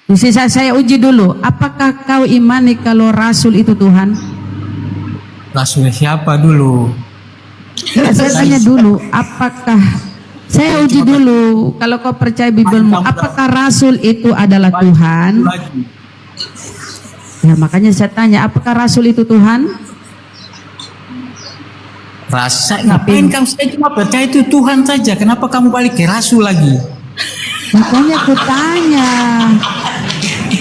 Saya uji dulu. Apakah kau imani kalau Rasul itu Tuhan? Rasul siapa dulu? Ya, saya tanya dulu. Apakah saya uji dulu? Kalau kau percaya Bibelmu, apakah Rasul itu adalah Tuhan? Ya, makanya saya tanya, apakah Rasul itu Tuhan? Rasa ngapain kamu? Saya cuma percaya itu Tuhan saja. Kenapa kamu balik ke Rasul lagi? Makanya aku tanya,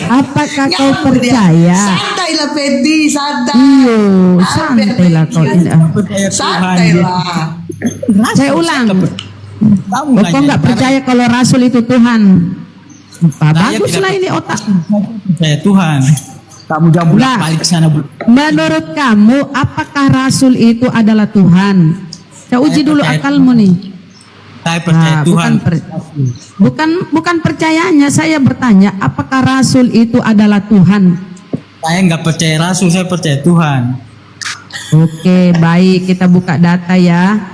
apakah kau percaya? Santailah Pedi, santai. Iyo, santailah kau tidak. Santailah. Saya ulang. Kamu Kau nggak percaya kalau Rasul itu Tuhan? Baguslah ini otak. Percaya Tuhan. Kamu jangan balik ke sana. Menurut kamu, apakah Rasul itu adalah Tuhan? Saya uji dulu akalmu nih. Saya percaya Tuhan. Bukan percayanya, saya bertanya, apakah Rasul itu adalah Tuhan? Saya nggak percaya Rasul, saya percaya Tuhan. Oke, baik, kita buka data ya.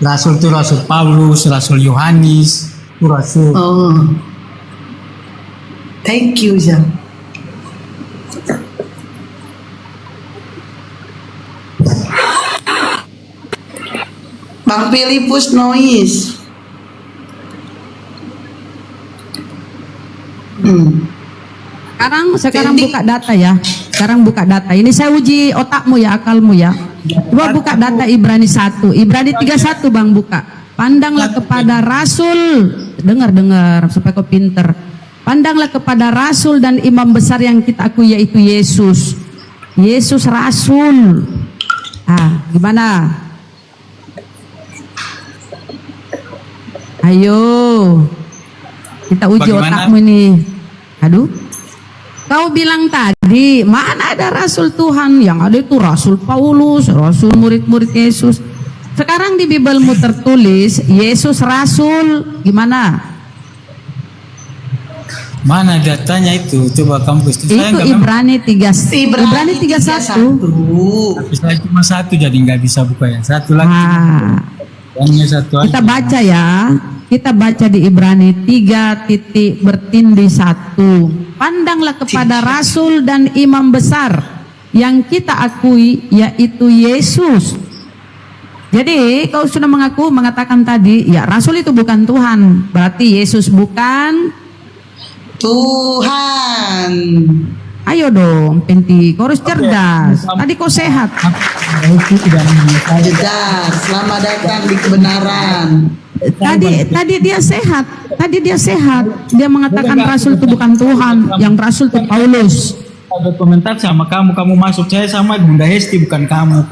Rasul itu Rasul Paulus, Rasul Yohanes, itu Rasul. Oh. Thank you, Jan. Bang Filipus Nois. Sekarang buka data ya. Sekarang buka data. Ini saya uji otakmu ya, akalmu ya. Coba buka data Ibrani 1. Ibrani 31 Bang buka. Pandanglah kepada Rasul. Dengar supaya kau pinter. Pandanglah kepada Rasul dan imam besar yang kita akui yaitu Yesus. Yesus Rasul. Gimana? Ayo. Kita uji otakmu nih. Aduh. Kau bilang tadi, mana ada Rasul Tuhan? Yang ada itu Rasul Paulus, Rasul murid-murid Yesus. Sekarang di Bibelmu tertulis Yesus Rasul. Gimana? Mana datanya itu? Coba kamu Itu Ibrani 31. Tapi saya cuma satu jadi nggak bisa buka yang satu lagi. Yang satu kita aja. Baca ya. Kita baca di Ibrani 3:1. Pandanglah kepada Rasul dan imam besar yang kita akui yaitu Yesus. Jadi kau sudah mengatakan tadi ya Rasul itu bukan Tuhan. Berarti Yesus bukan Tuhan. Ayo dong, Penti, kau harus cerdas. Tadi kau sehat. Cerdas, selamat datang di kebenaran. Tadi dia sehat. Dia mengatakan Rasul itu bukan Tuhan, yang Rasul itu Paulus. Ada komentar sama kamu masuk, saya sama Bunda Hesti bukan kamu.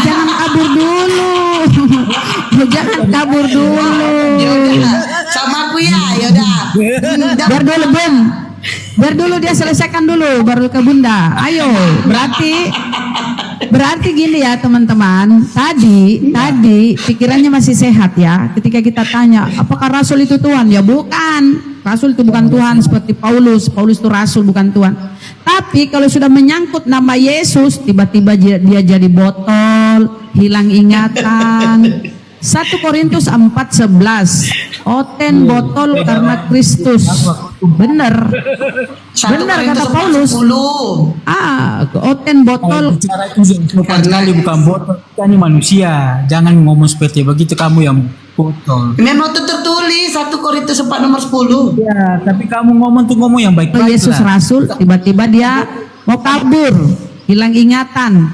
Jangan kabur dulu. Jangan kabur dulu. Sama aku ya, yaudah. Biar dulu dia selesaikan dulu, baru ke Bunda. Ayo, berarti gini ya teman-teman. Tadi pikirannya masih sehat ya. Ketika kita tanya, apakah Rasul itu Tuhan? Ya bukan. Rasul itu bukan Tuhan seperti Paulus. Paulus itu Rasul bukan Tuhan. Tapi kalau sudah menyangkut nama Yesus, tiba-tiba dia jadi botol, hilang ingatan. 1 Korintus 4:11. Oten botol karena Kristus. Benar kata Paulus. Oten botol karena bukan botol, kita ini manusia. Jangan ngomong seperti begitu, kamu yang botol. Memang itu tertulis 1 Korintus 4:10. Ya, tapi kamu ngomong yang baik-baik. Yesus Rasul, tiba-tiba dia mau kabur, hilang ingatan.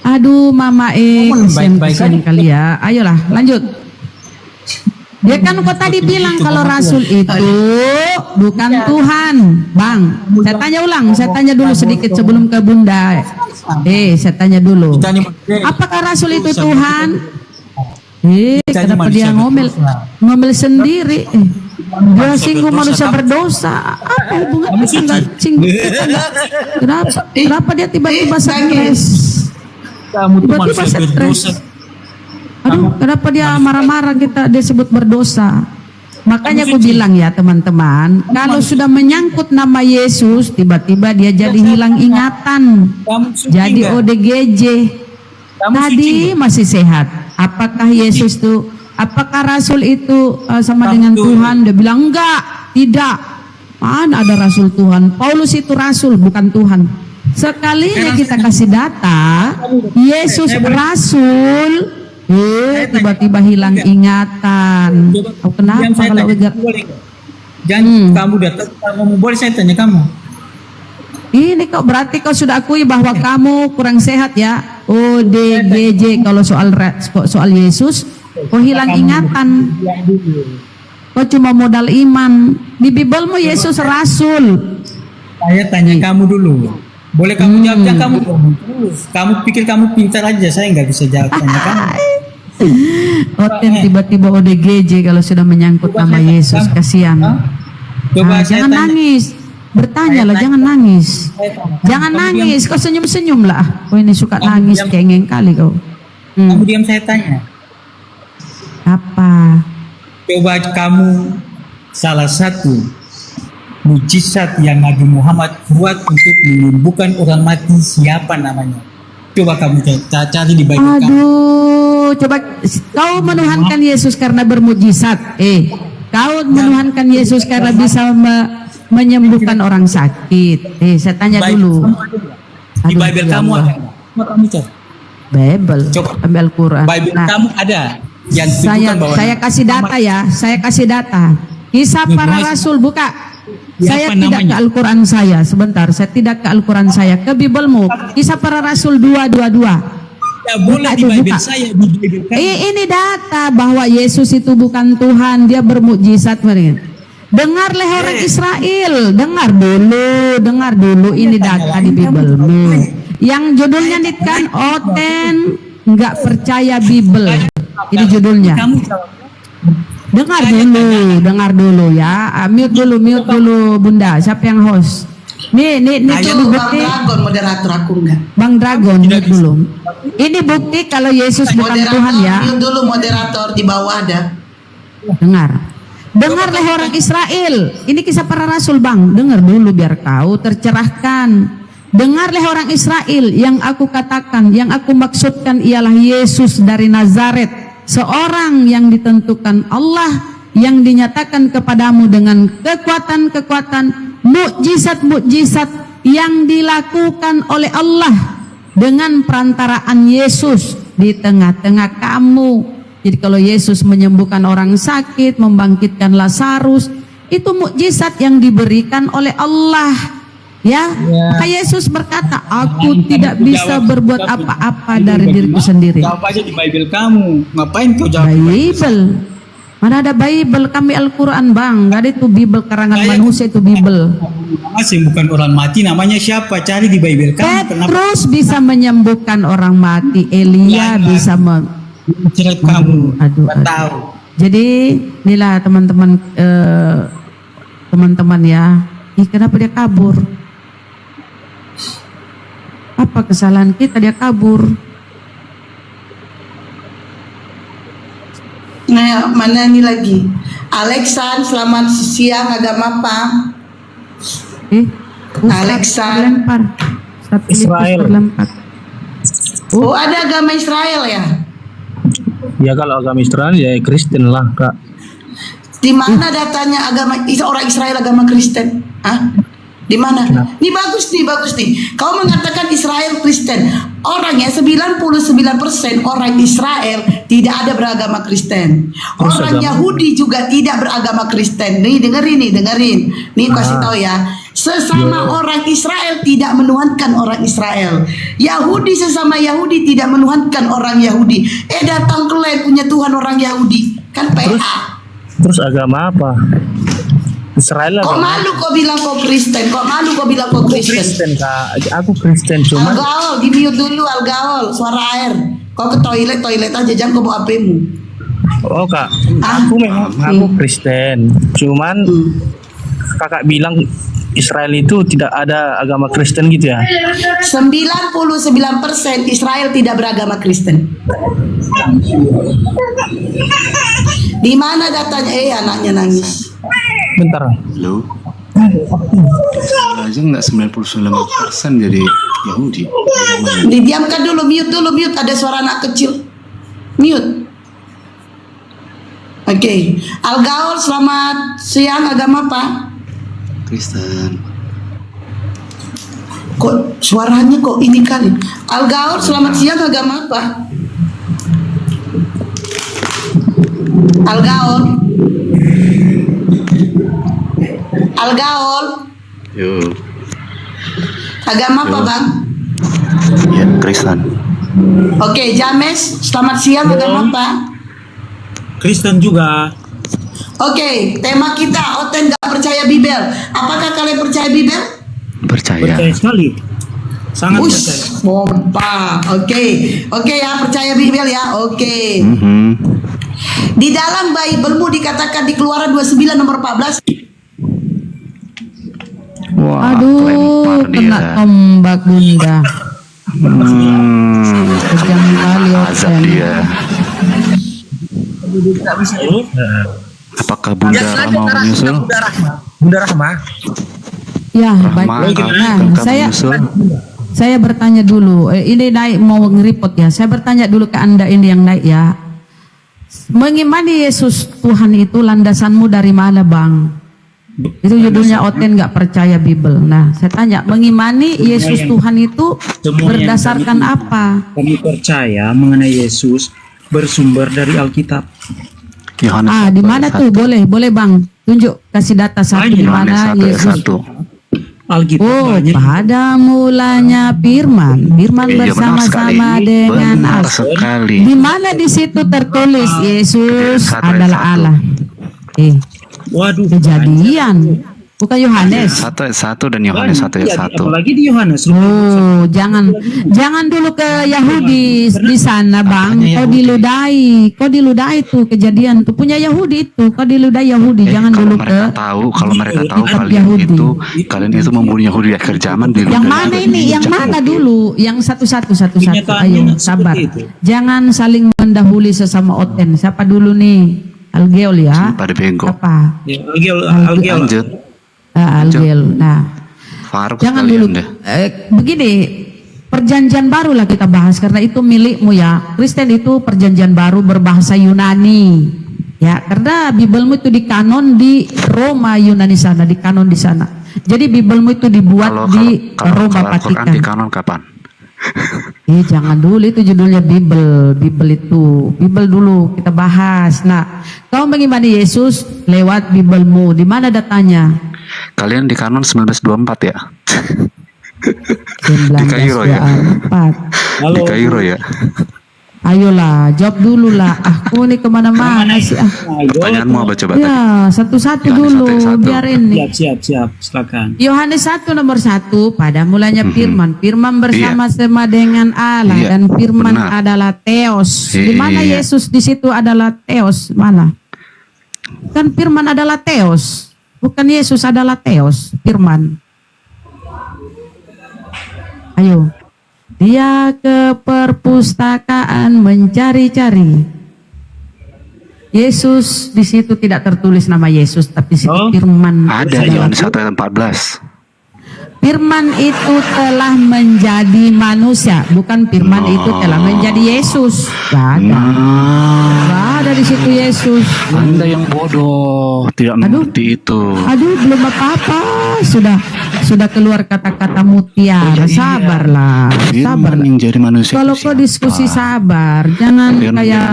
Aduh mama kesian kali ya. Ayolah lanjut. Dia kan kok tadi bilang kalau Rasul itu bukan Tuhan. Bang, saya tanya ulang. Saya tanya dulu sedikit sebelum ke Bunda. Saya tanya dulu. Apakah Rasul itu Tuhan? Kenapa dia ngomel sendiri? Dia singgung manusia berdosa. Apa hubungannya singgung? Kenapa dia tiba-tiba stres? Tiba-tiba stres. Aduh, kenapa dia marah-marah dia sebut berdosa? Makanya aku bilang ya teman-teman, kalau sudah menyangkut nama Yesus, tiba-tiba dia jadi hilang ingatan, jadi ODGJ. Tadi masih sehat. Apakah Yesus itu apakah rasul itu sama dengan Tuhan? Dia bilang enggak, tidak. Mana ada rasul Tuhan? Paulus itu rasul, bukan Tuhan. Sekalinya kita kasih data, Yesus rasul, tiba-tiba hilang ingatan. Oh, kenapa kalau jangan kamu datang kamu boleh saya tanya kamu. Ini kok berarti kau sudah akui bahwa kamu kurang sehat ya? ODGJ kalau soal Yesus, kau hilang ingatan. Kau cuma modal iman. Di Bibelmu Yesus rasul. Saya tanya kamu dulu. Boleh kamu jawab? Jangan kamu ngomong terus. Kamu pikir kamu pintar aja, saya nggak bisa jawab tanya kamu. Tiba-tiba ODGJ kalau sudah menyangkut nama Yesus, kasihan. Jangan nangis. Bertanya lah, jangan nangis. Jangan nangis, kau senyum-senyum lah. Kau ini suka nangis, kengeng kali kau. Kamu diam, saya tanya. Apa? Coba kamu salah satu mujizat yang Nabi Muhammad buat untuk menyembuhkan orang mati, siapa namanya? Coba kamu cari di Bible kamu. Aduh, coba kau menuhankan Yesus karena bermujizat. Kau menuhankan Yesus karena bisa menyembuhkan orang sakit. Saya tanya dulu. Di Bible kamu ada? Bible. Coba. Ambil Al-Quran. Bible kamu ada? Yang saya kasih data ya. Saya kasih data. Kisah para Rasul buka. Saya tidak ke Al-Quran saya. Sebentar. Saya tidak ke Al-Quran saya. Ke Bibelmu. Kisah para Rasul 2:22. Ya boleh di Bible saya. Di Bible kamu. Ini data bahwa Yesus itu bukan Tuhan. Dia bermukjizat. Dengarlah orang Israel, dengar dulu ini data di Bibelmu. Yang judulnya nih kan Oten nggak percaya Bible. Ini judulnya. Dengar dulu ya. Mute dulu Bunda. Siapa yang host? Nih Ayo, bukti. Bang Dragon moderator aku enggak. Bang Dragon mute dulu. Ini bukti kalau Yesus bukan Tuhan ya. Mute dulu moderator di bawah ada. Dengarlah orang Israel. Ini kisah para rasul, Bang. Dengar dulu biar kau tercerahkan. Dengarlah orang Israel, yang aku katakan, yang aku maksudkan ialah Yesus dari Nazaret, seorang yang ditentukan Allah, yang dinyatakan kepadamu dengan kekuatan-kekuatan, mukjizat-mukjizat yang dilakukan oleh Allah dengan perantaraan Yesus di tengah-tengah kamu. Jadi kalau Yesus menyembuhkan orang sakit, membangkitkan Lazarus, itu mukjizat yang diberikan oleh Allah. Ya, maka Yesus berkata, aku tidak bisa berbuat apa-apa dari diriku sendiri. Jawab aja di Bible kamu. Ngapain kau jawab? Bible. Mana ada Bible? Kami Al-Quran, Bang. Gak ada itu Bible karangan manusia, itu Bible. Masih bukan orang mati, namanya siapa? Cari di Bible kamu. Petrus bisa menyembuhkan orang mati. Elia bisa cerita kamu. Aduh. Tahu. Jadi inilah teman-teman ya. Kenapa dia kabur? Apa kesalahan kita dia kabur? Nah, mana ini lagi? Alexan, selamat siang, agama apa? Alexan. Lempar. Israel. Oh, ada agama Israel ya? Ya kalau agama Israel ya Kristen lah, Kak. Di mana datanya orang Israel agama Kristen? Di mana? Ini bagus nih. Kau mengatakan Israel Kristen. Orangnya 99% orang Israel tidak ada beragama Kristen. Orang Yahudi juga tidak beragama Kristen. Nih dengerin. Nih kasih tahu ya. Sesama orang Israel tidak menuhankan orang Israel. Yahudi sesama Yahudi tidak menuhankan orang Yahudi. Datang ke lain punya Tuhan orang Yahudi. Kan PA. Terus agama apa? Israel. Kok malu kok bilang kok Kristen? Kristen, Kak. Aku Kristen cuma. Algaol, di mute dulu Algaol, suara air. Kau ke toilet aja, jangan kau bawa HP-mu. Oh, Kak. Aku Kristen. Cuman Kakak bilang Israel itu tidak ada agama Kristen gitu ya? 99% Israel tidak beragama Kristen. Di mana datanya? Anaknya nangis. Bentar. Halo. Aja nggak 99% jadi Yahudi. Didiamkan dulu, mute. Ada suara anak kecil. Mute. Oke. Al-Gaul, selamat siang, agama apa? Kristen. Kok suaranya kok ini kali? Al-Gaul, selamat siang, agama apa? Al-Gaul. Al-Gaul, Yo. agama apa, Bang? Ya, Kristen. Oke, James, selamat siang, agama apa? Kristen juga. Oke, tema kita, Oten gak percaya Bibel. Apakah kalian percaya Bibel? Percaya. Percaya sekali. Sangat percaya. Ush, pompa. Oke, ya, percaya Bibel ya. Oke. Mhm. Di dalam Biblemu dikatakan di Keluaran 29 nomor 14. Wah, Aduh, kelempar dia. kena tombak bunda. Kejam kali Azab Oten. dia. Apakah Bunda Rahma mau menyusul? Bunda Rahma. Ya, baik. Rahma, Nah, kakak saya menyusul? saya bertanya dulu. Ini naik mau ngeripot ya. Saya bertanya dulu ke Anda ini yang naik ya. Mengimani Yesus Tuhan itu landasanmu dari mana, Bang? Itu judulnya Oten nggak percaya Bible. Nah, saya tanya, mengimani Yesus Tuhan itu berdasarkan apa? Kami percaya mengenai Yesus bersumber dari Alkitab. Yohanes Ah, 1 di mana ayat tuh? 1. Boleh Bang. Tunjuk, kasih data satu di Yohanes mana 1 ayat Yesus. 1. Alkitab Oh, banyak. pada mulanya Firman Iya, benar bersama-sama sekali. dengan Benar Allah. sekali. Di mana di situ tertulis Yesus Kejadian 1 ayat adalah 1. Allah? Waduh. Kejadian, bukan Yohanes. 1 ayat 1 dan Yohanes 1 ayat Iya, 1. apalagi di Yohanes. Oh, jangan dulu ke Yahudi di sana, Bang. Kau diludai tuh kejadian tuh punya Yahudi itu. Kau diludai Yahudi, jangan Kalau dulu mereka ke tahu, kalau mereka tahu Kitab kalian Yahudi. itu membunuh Yahudi di akhir zaman di Yang mana ini? Yang mana dulu? Yang satu-satu. Ayo, sabar. Jangan saling mendahului sesama Oten. Siapa dulu nih? Algel ya? pada bego. Apa? Ya, Algel. Lanjut. Algel. Nah, Faruk jangan sekalian dulu. deh. Begini, perjanjian baru lah kita bahas karena itu milikmu ya. Kristen itu perjanjian baru berbahasa Yunani. Ya, karena Biblemu itu dikanon di Roma Yunani sana, dikanon di sana. Jadi Biblemu itu dibuat di Roma Al-Quran Vatikan. di kanon kapan? Jangan dulu, itu judulnya Bible dulu kita bahas. Nah, kau mengimani Yesus lewat Biblemu. Di mana datanya? Kalian di kanon 1924 ya? Di Kairo ya? 1924. Di Kairo ya? Ayolah, jawab dulu lah. Aku nih kemana-mana sih. Pertanyaanmu apa coba tadi? Ya, satu-satu Yohanes dulu, 1 ayat 1. biar ini. Siap. Silakan. Yohanes 1 nomor 1, pada mulanya Firman. Firman bersama-sama dengan Allah Iya, dan Firman benar. adalah Theos. Di mana Iya. Yesus di situ adalah Theos? Mana? Kan Firman adalah Theos. Bukan Yesus adalah Theos, Firman. Ayo. Dia ke perpustakaan mencari-cari. Yesus di situ tidak tertulis nama Yesus, tapi di situ Firman. Ada Yohanes 1 ayat 14. Firman itu telah menjadi manusia, bukan Firman itu telah menjadi Yesus. Gak ada. Gak ada di situ Yesus. Anda yang bodoh, tidak mengerti itu. Aduh, belum apa-apa. Sudah keluar kata-kata mutiara. Sabarlah, sabar. Firman yang jadi manusia Kalau itu kau siapa? diskusi sabar, jangan Firman kayak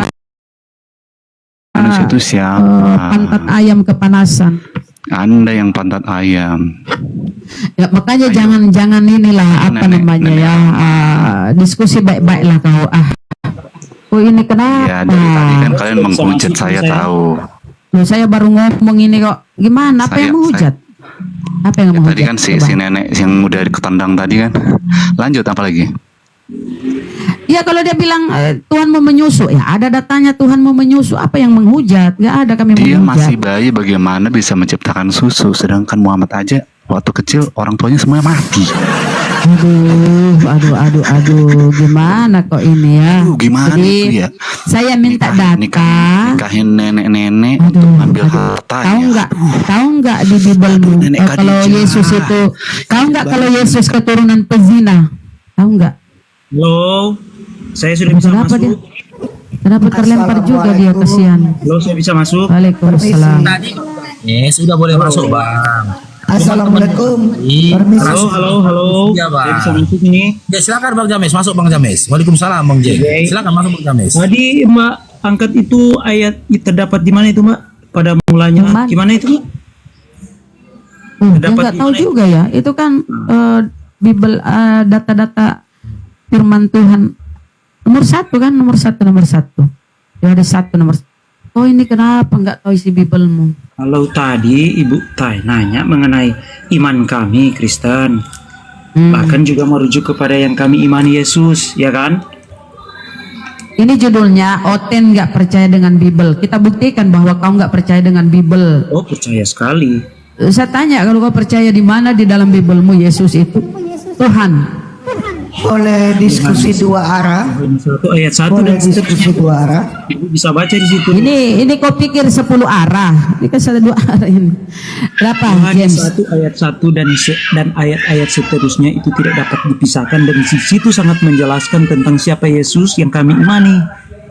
manusia itu siapa? pantat ayam kepanasan. Anda yang pantat ayam. Ya, makanya jangan inilah apa namanya ya, diskusi baik-baik lah kau. Oh ini kenapa? Ya dari tadi kan kalian menghujat saya tahu. Loh, saya baru ngomong ini kok. Gimana? Apa Saya- yang menghujat? Apa yang Ya, menghujat? tadi kan si Coba. nenek yang udah ketendang tadi kan. Lanjut apa lagi? Ya kalau dia bilang Tuhan mau menyusu, ya ada datanya Tuhan mau menyusu. Apa yang menghujat? Gak ada kami Dia menghujat. masih bayi, bagaimana bisa menciptakan susu, sedangkan Muhammad aja waktu kecil orang tuanya semuanya mati. Aduh, gimana kok ini ya? Gimana Jadi, itu ya? saya minta data. Nikahin nenek-nenek untuk ambil harta Tahu ya. nggak di Biblemu Nenek kalau Khadijah. Yesus itu, tahu nggak kalau Yesus keturunan pezina? Tahu nggak? Halo. Saya sudah bisa Kenapa masuk. Kenapa terlempar juga dia, kasihan. Halo, saya bisa masuk? Waalaikumsalam. Sudah boleh masuk bang. Assalamualaikum. Halo. Iya, Bang. Saya bisa masuk ini. Ya silakan Bang James, masuk Bang James. Waalaikumsalam Bang James. Oke. Silakan masuk Bang James. Tadi Mbak angkat itu ayat terdapat di mana itu Mbak? Pada mulanya Mana? gimana itu Mbak? Dia Dapat nggak tahu gimana? juga ya. Itu kan Bible, data-data firman Tuhan nomor satu kan, nomor satu. Ya ada satu nomor. Oh ini kenapa nggak tahu isi Biblemu? Kalau tadi Ibu nanya mengenai iman kami Kristen, bahkan juga merujuk kepada yang kami imani Yesus, ya kan? Ini judulnya Oten nggak percaya dengan Bible. Kita buktikan bahwa kau nggak percaya dengan Bible. Oh, percaya sekali. Saya tanya, kalau kau percaya di mana di dalam Biblemu Yesus itu Tuhan? Boleh diskusi dua arah. Satu ayat 1 Boleh dan diskusi dua arah. Ibu bisa baca di situ. Ini kau pikir 10 arah? Ini kan ada 2 arah ini. Berapa, Yohanes James? 1 ayat 1 dan ayat-ayat seterusnya itu tidak dapat dipisahkan, dan di situ sangat menjelaskan tentang siapa Yesus yang kami imani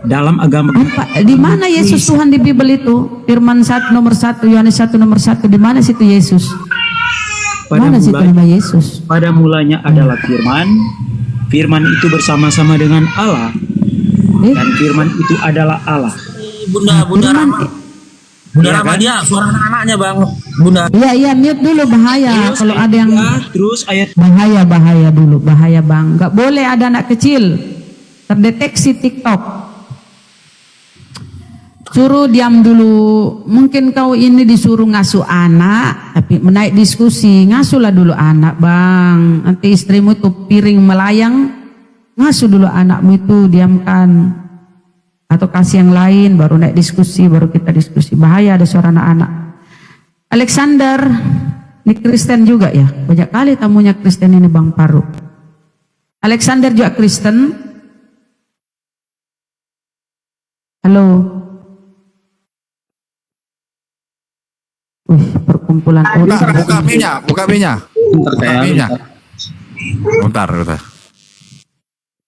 dalam agama. Apa? Di mana Yesus Tuhan di Bible itu? Firman 1 nomor 1, Yohanes 1 nomor 1. Di mana situ Yesus? Mana situ nama Yesus? Pada mulanya adalah Firman. Firman itu bersama-sama dengan Allah, dan Firman itu adalah Allah. Bunda Firman, Rama. Bunda Iya, Rama kan? dia suara anak-anaknya Bang. Bunda. iya mute dulu, bahaya. Kalau ada yang Terus ayat bahaya dulu, bahaya Bang. Nggak boleh ada anak kecil terdeteksi TikTok. Suruh diam dulu. Mungkin kau ini disuruh ngasuh anak, tapi menaik diskusi, ngasuhlah dulu anak Bang. Nanti istrimu tuh piring melayang, ngasuh dulu anakmu itu, diamkan. Atau kasih yang lain, baru naik diskusi, baru kita diskusi. Bahaya ada suara anak-anak. Alexander, ini Kristen juga ya? Banyak kali tamunya Kristen ini Bang Paru. Alexander juga Kristen. Halo. Perkumpulan orang. Buka minyak. Buka minyak. Bentar.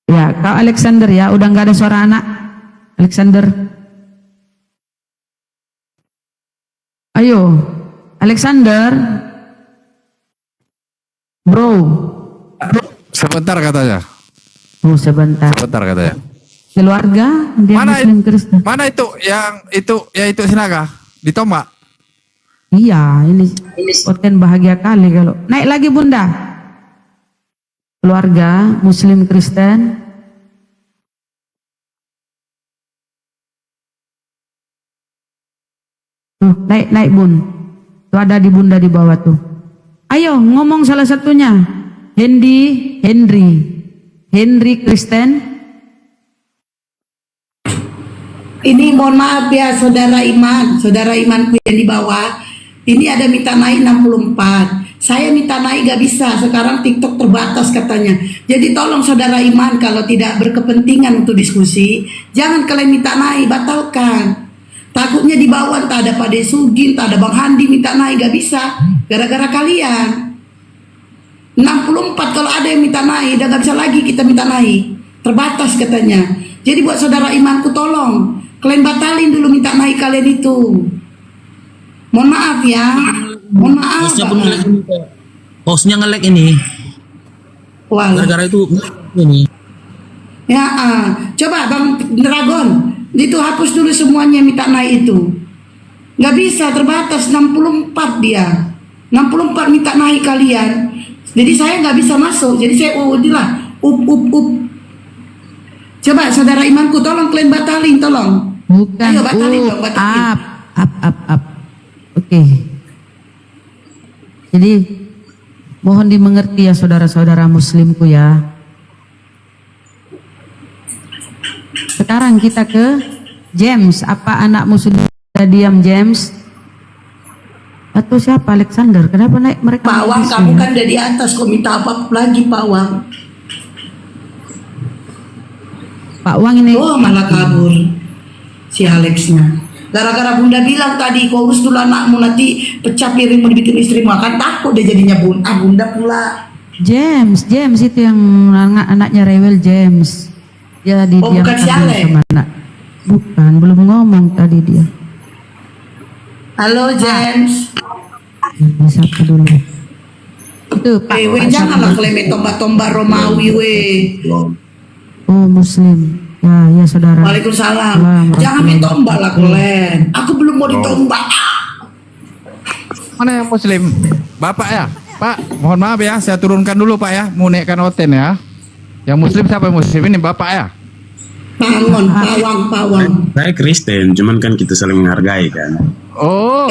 Ya, kau Alexander ya, udah nggak ada suara anak. Alexander. Ayo, Alexander. Bro. Sebentar katanya. Oh, sebentar. Keluarga dia Mana Muslim Kristen. Mana itu yang itu Sinaga di Tombak? Iya, ini Oten bahagia kali kalau naik lagi Bunda. Keluarga Muslim Kristen. Tuh, naik Bun. Tuh ada di Bunda di bawah tuh. Ayo ngomong salah satunya. Henry Kristen. Ini mohon maaf ya saudara imanku yang di bawah. Ini ada minta naik 64. Saya minta naik gak bisa, sekarang TikTok terbatas katanya. Jadi tolong saudara iman, kalau tidak berkepentingan untuk diskusi, jangan kalian minta naik, batalkan. Takutnya di bawah tak ada Pak Desugin, tak ada Bang Handi minta naik, gak bisa. Gara-gara kalian. 64 kalau ada yang minta naik, udah gak bisa lagi kita minta naik. Terbatas katanya. Jadi buat saudara imanku tolong, kalian batalin dulu minta naik kalian itu. Mohon maaf ya. Mohon maaf. Hostnya nge-lag ini. Wah. Gara-gara itu ini. Ya, coba Bang Dragon, itu hapus dulu semuanya minta naik itu. Nggak bisa, terbatas 64 dia. 64 minta naik kalian. Jadi saya nggak bisa masuk. Jadi saya inilah up. Coba saudara imanku tolong kalian batalin, tolong. Bukan Ayo batalin dong, batalin. up. Oke. Jadi mohon dimengerti ya saudara-saudara muslimku ya. Sekarang kita ke James. Apa anakmu sudah diam James? Atau siapa Alexander? Kenapa naik mereka? Pak Wang, naik kamu sini? kan udah di atas, kok minta apa lagi Pak Wang? Pak Wang ini. Oh malah kabur si Alexnya. Gara-gara Bunda bilang tadi, kau urus dulu anakmu, nanti pecah piringmu dibikin istrimu. Kan takut dia jadinya Bunda pula. James itu yang anaknya rewel James. Dia bukan si Alex. sama anak. Bukan, belum ngomong tadi dia. Halo James. Siapa dulu? Itu Pak. We janganlah klaim tomba-tomba Romawi we. Oh Muslim. Ya saudara. Waalaikumsalam. Salam, Jangan ditomba lah klaim. Aku belum mau ditomba. Mana yang Muslim? Bapak ya? Pak, mohon maaf ya, saya turunkan dulu Pak ya, mau naikkan oten ya. Yang Muslim siapa yang Muslim ini Bapak ya? Pawang, pawang. Saya Kristen, cuman kan kita saling menghargai kan. Oh,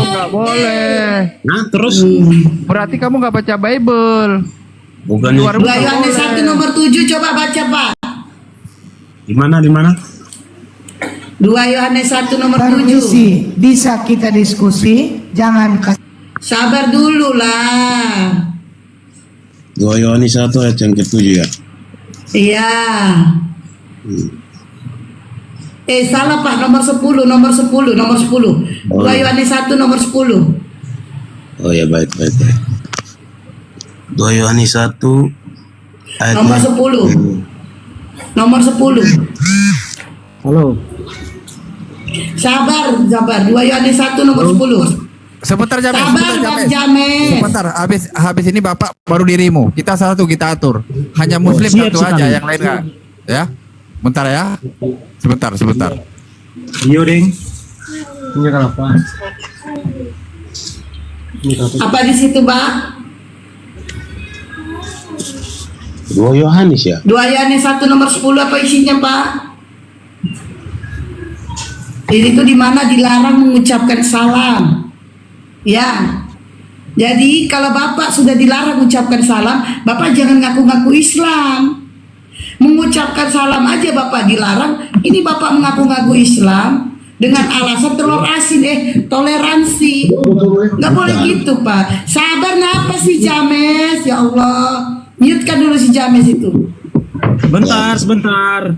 nggak boleh. Nah terus Berarti kamu nggak baca Bible. bukan Luar 2 Yohanes 1 nomor 7 coba baca Pak. di mana? 2 Yohanes 1 nomor 7. Permisi, bisa kita diskusi, jangan Sabar dulu lah. 2 Yohanes 1 ayat yang ke-7 ya. Iya. Salah Pak, nomor 10. 2 Yohanes 1 nomor 10. Oh ya baik. 2 Yohanes 1 ayat Nomor 10. Nomor 10. Halo. Sabar. 2 Yohanes 1 nomor 10. Sebentar James. Sabar Bang James. Sebentar, habis ini Bapak baru dirimu. Kita satu kita atur. Hanya Muslim Siap satu sekali. aja, yang lain enggak. Ya. Bentar ya. Sebentar. Iya, Deng. Apa di situ, Pak? 2 Yohanes ya. 2 Yohanes 1 nomor 10 apa isinya, Pak? Itu di mana dilarang mengucapkan salam. Ya. Jadi kalau Bapak sudah dilarang mengucapkan salam, Bapak jangan ngaku-ngaku Islam. Mengucapkan salam aja Bapak dilarang. Ini Bapak mengaku-ngaku Islam dengan alasan telur asin, toleransi. Nggak boleh gitu Pak. Sabar napa sih James? Ya Allah. Mute-kan dulu si James itu. Sebentar.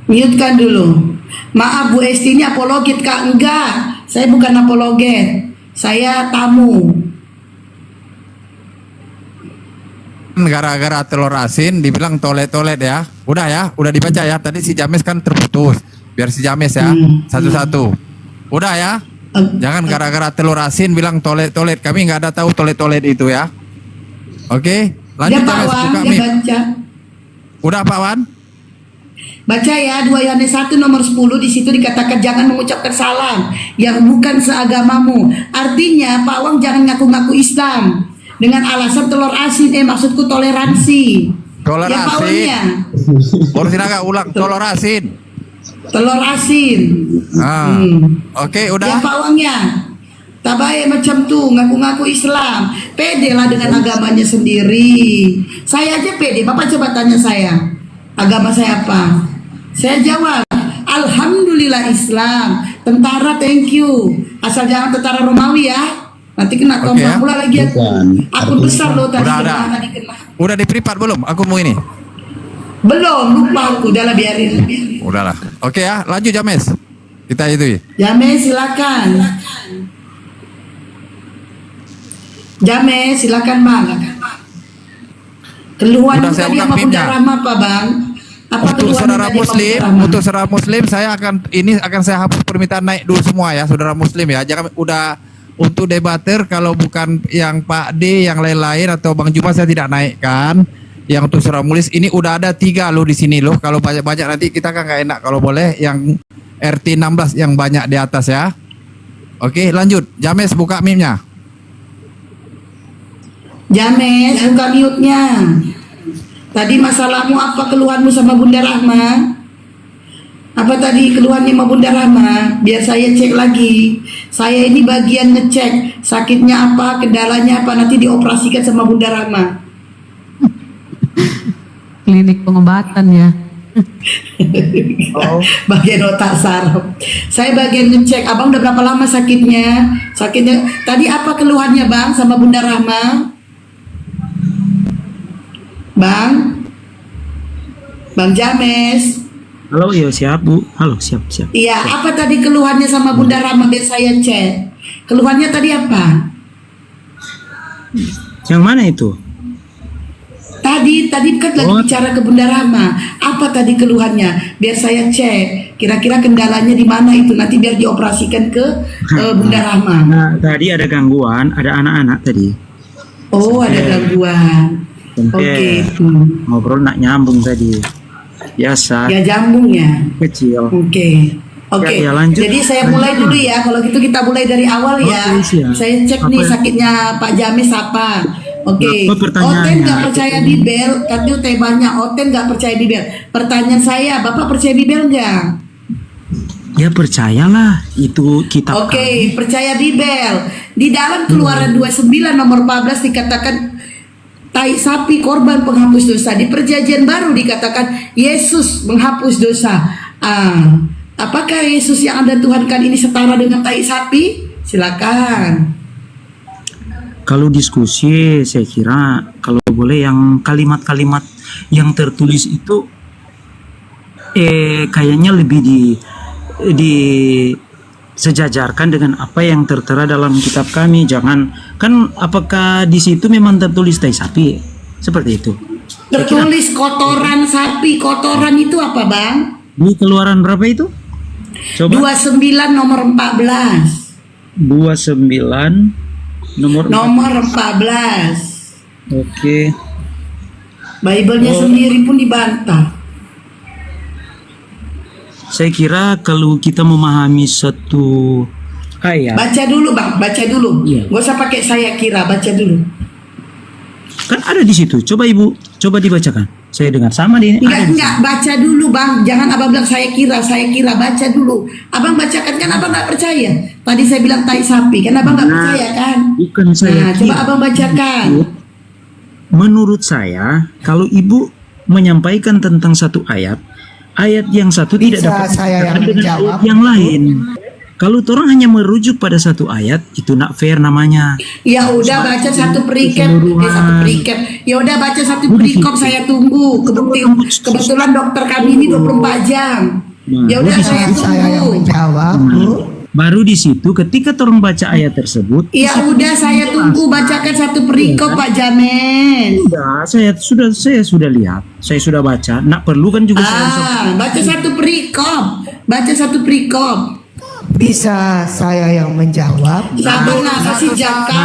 Mute-kan dulu. Maaf Bu Esti, ini apologet Kak? Enggak. Saya bukan apologet. Saya tamu. Gara-gara telur asin dibilang tolet-tolet ya. Udah dibaca ya. Tadi si James kan terputus. Biar si James ya, satu-satu. Udah ya. Jangan gara-gara telur asin bilang tolet-tolet. Kami nggak ada tahu tolet-tolet itu ya. Oke, lanjut Ya Pak James, Wan, buka ya mic. baca. Udah Pak Wan? Baca ya 2 Yohanes 1 nomor 10 di situ dikatakan jangan mengucapkan salam yang bukan seagamamu. Artinya Pak Wang jangan ngaku-ngaku Islam dengan alasan telur asin. Maksudku toleransi. Telur Ya Pak asin. Wangnya. Urusin agak ulang telur asin. Telur asin. Oke, Ya udah. Pak Wangnya. Tak baik macam tuh ngaku-ngaku Islam. Pede lah dengan agamanya sendiri. Saya aja pede. Bapak coba tanya saya. Agama saya apa? Saya jawab, Alhamdulillah Islam. Tentara thank you. Asal jangan tentara Romawi ya. Nanti kena Oke, tombak ya. pula lagi aku. Bukan. Akun besar loh tadi Udah ada. kena dikena. Udah di privat belum? Aku mau ini. Belum, lupa aku. Udahlah biarin. Udahlah. Oke ya, lanjut James. Kita itu. James silakan. James silakan Bang. Keluhan Udah saya tadi buka sama pin-nya. Bunda Rahma apa Bang? Apa Untuk keluhan saudara tadi sama muslim, Bunda Rahma? untuk saudara muslim saya akan saya hapus permintaan naik dulu semua ya, saudara muslim ya. Jangan udah untuk debater kalau bukan yang Pak D, yang lain-lain atau Bang Juma saya tidak naikkan. Yang untuk saudara muslim ini udah ada 3 loh di sini loh. Kalau banyak-banyak nanti kita kan nggak enak. Kalau boleh yang RT 16 yang banyak di atas ya. Oke, lanjut. James buka mic-nya. James, buka mute-nya. Tadi masalahmu apa, keluhanmu sama Bunda Rahma? Apa tadi keluhannya sama Bunda Rahma? Biar saya cek lagi. Saya ini bagian ngecek sakitnya apa, kendalanya apa, nanti dioperasikan sama Bunda Rahma. Klinik pengobatan ya. Bagian otak saraf. Saya bagian ngecek. Abang udah berapa lama sakitnya? Sakitnya tadi apa keluhannya Bang sama Bunda Rahma? Bang James. Halo, iya siap Bu. Halo, siap. Iya, apa tadi keluhannya sama Bunda Rahma biar saya cek? Keluhannya tadi apa? Yang mana itu? Tadi tadi kan lagi bicara ke Bunda Rama. Apa tadi keluhannya? Biar saya cek. Kira-kira kendalanya di mana itu? Nanti biar dioperasikan ke Bunda Rama. Nah, tadi ada gangguan, ada anak-anak tadi. Oh, ada gangguan. Oke. Ngobrol nak nyambung tadi. Biasa. Ya jambung ya. Kecil. Oke. Ya, lanjut. Jadi saya mulai dulu ya. Kalau gitu kita mulai dari awal ya. Siap. Saya cek nih sakitnya Pak James apa. Oke. Apa pertanyaannya? Oten nggak percaya Bibel, katanya temanya Oten nggak percaya Bibel. Pertanyaan saya, Bapak percaya Bibel nggak? Ya percayalah, itu kitab. Oke, percaya Bibel. Di dalam Keluaran 29 nomor 14 dikatakan tai sapi korban penghapus dosa. Di Perjanjian Baru dikatakan Yesus menghapus dosa. Apakah Yesus yang Anda tuhankan ini setara dengan tai sapi? Silakan. Kalau diskusi, saya kira kalau boleh yang kalimat-kalimat yang tertulis itu kayaknya lebih disejajarkan dengan apa yang tertera dalam kitab kami. Jangan kan, apakah di situ memang tertulis tai sapi seperti itu? Tertulis kotoran sapi. Kotoran itu apa, Bang? Di Keluaran berapa itu? Coba. 29 nomor 14. 29 nomor 14. Oke. Bible-nya sendiri pun dibantah. Saya kira kalau kita memahami satu ayat, Baca dulu, Bang, baca dulu. Iya. Gak usah pakai saya kira, baca dulu. kan ada di situ. Coba Ibu, coba dibacakan. Saya dengar sama di ini. Enggak, baca dulu, Bang. Jangan Abang bilang saya kira, baca dulu. Abang bacakan, kan Abang nggak percaya. Tadi saya bilang tai sapi, kan Abang nggak percaya kan? Bukan saya Coba kira. Abang bacakan. Menurut saya, kalau Ibu menyampaikan tentang satu ayat yang satu tidak Bisa dapat saya yang dengan menjawab? ayat yang lain. Kalau orang hanya merujuk pada satu ayat, itu nak fair namanya. Ya udah baca satu perikop, Ya udah baca satu perikop, saya tunggu. Kebetulan dokter kami ini 24 jam. Ya udah saya Saya yang tunggu. menjawab, Bu. Baru di situ ketika orang baca ayat tersebut, Ya udah saya tunggu, bacakan satu perikop, Pak James. saya sudah lihat, saya sudah baca. Nak perlu kan juga saya Baca satu perikop. Baca satu perikop. Bisa saya yang menjawab? Sabar lah, kasih jangka.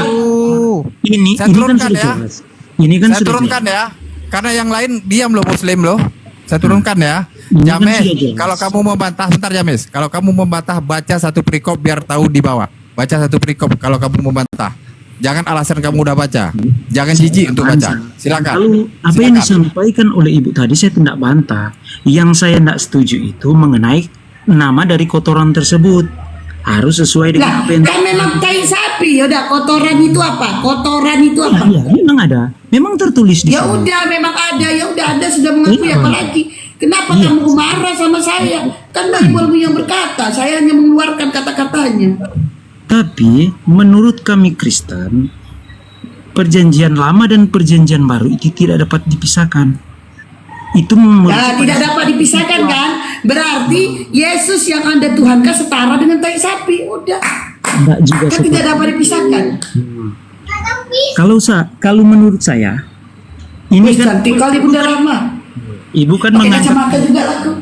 ini Saya kan turunkan sudah ya. jelas. Ini kan Saya sudah turunkan jelas. ya. Karena yang lain diam loh, Muslim loh. Saya turunkan ya. Ini kan James, sudah jelas. kalau kamu membantah, bentar James. Kalau kamu membantah, baca satu perikop biar tahu di bawah. Baca satu perikop kalau kamu membantah. Jangan alasan kamu udah baca. Jangan jijik untuk baca. Silakan. Kalau apa yang disampaikan oleh Ibu tadi saya tidak bantah. Yang saya tidak setuju itu mengenai nama dari kotoran tersebut. Harus sesuai dengan Lah, apa yang kan memang tai sapi. Ya udah, kotoran itu apa? Kotoran itu apa? Iya, memang ada. Memang tertulis di Ya sana. udah, memang ada. Ya udah, Anda sudah mengakui, Iya. apalagi kenapa Iya. kamu marah sama saya? Kan Bible yang berkata, saya hanya mengeluarkan kata-katanya. Tapi menurut kami Kristen, perjanjian lama dan perjanjian baru itu tidak dapat dipisahkan. Itu Nah, tidak dapat dipisahkan kan? Berarti Yesus yang Anda tuhankan setara dengan tai sapi. Udah. Enggak juga Kan tidak dapat dipisahkan. Kalau menurut saya ini Wih, kan cantik kali Bunda Rama. Ibu kan Pakai mengangkat kacamata juga laku.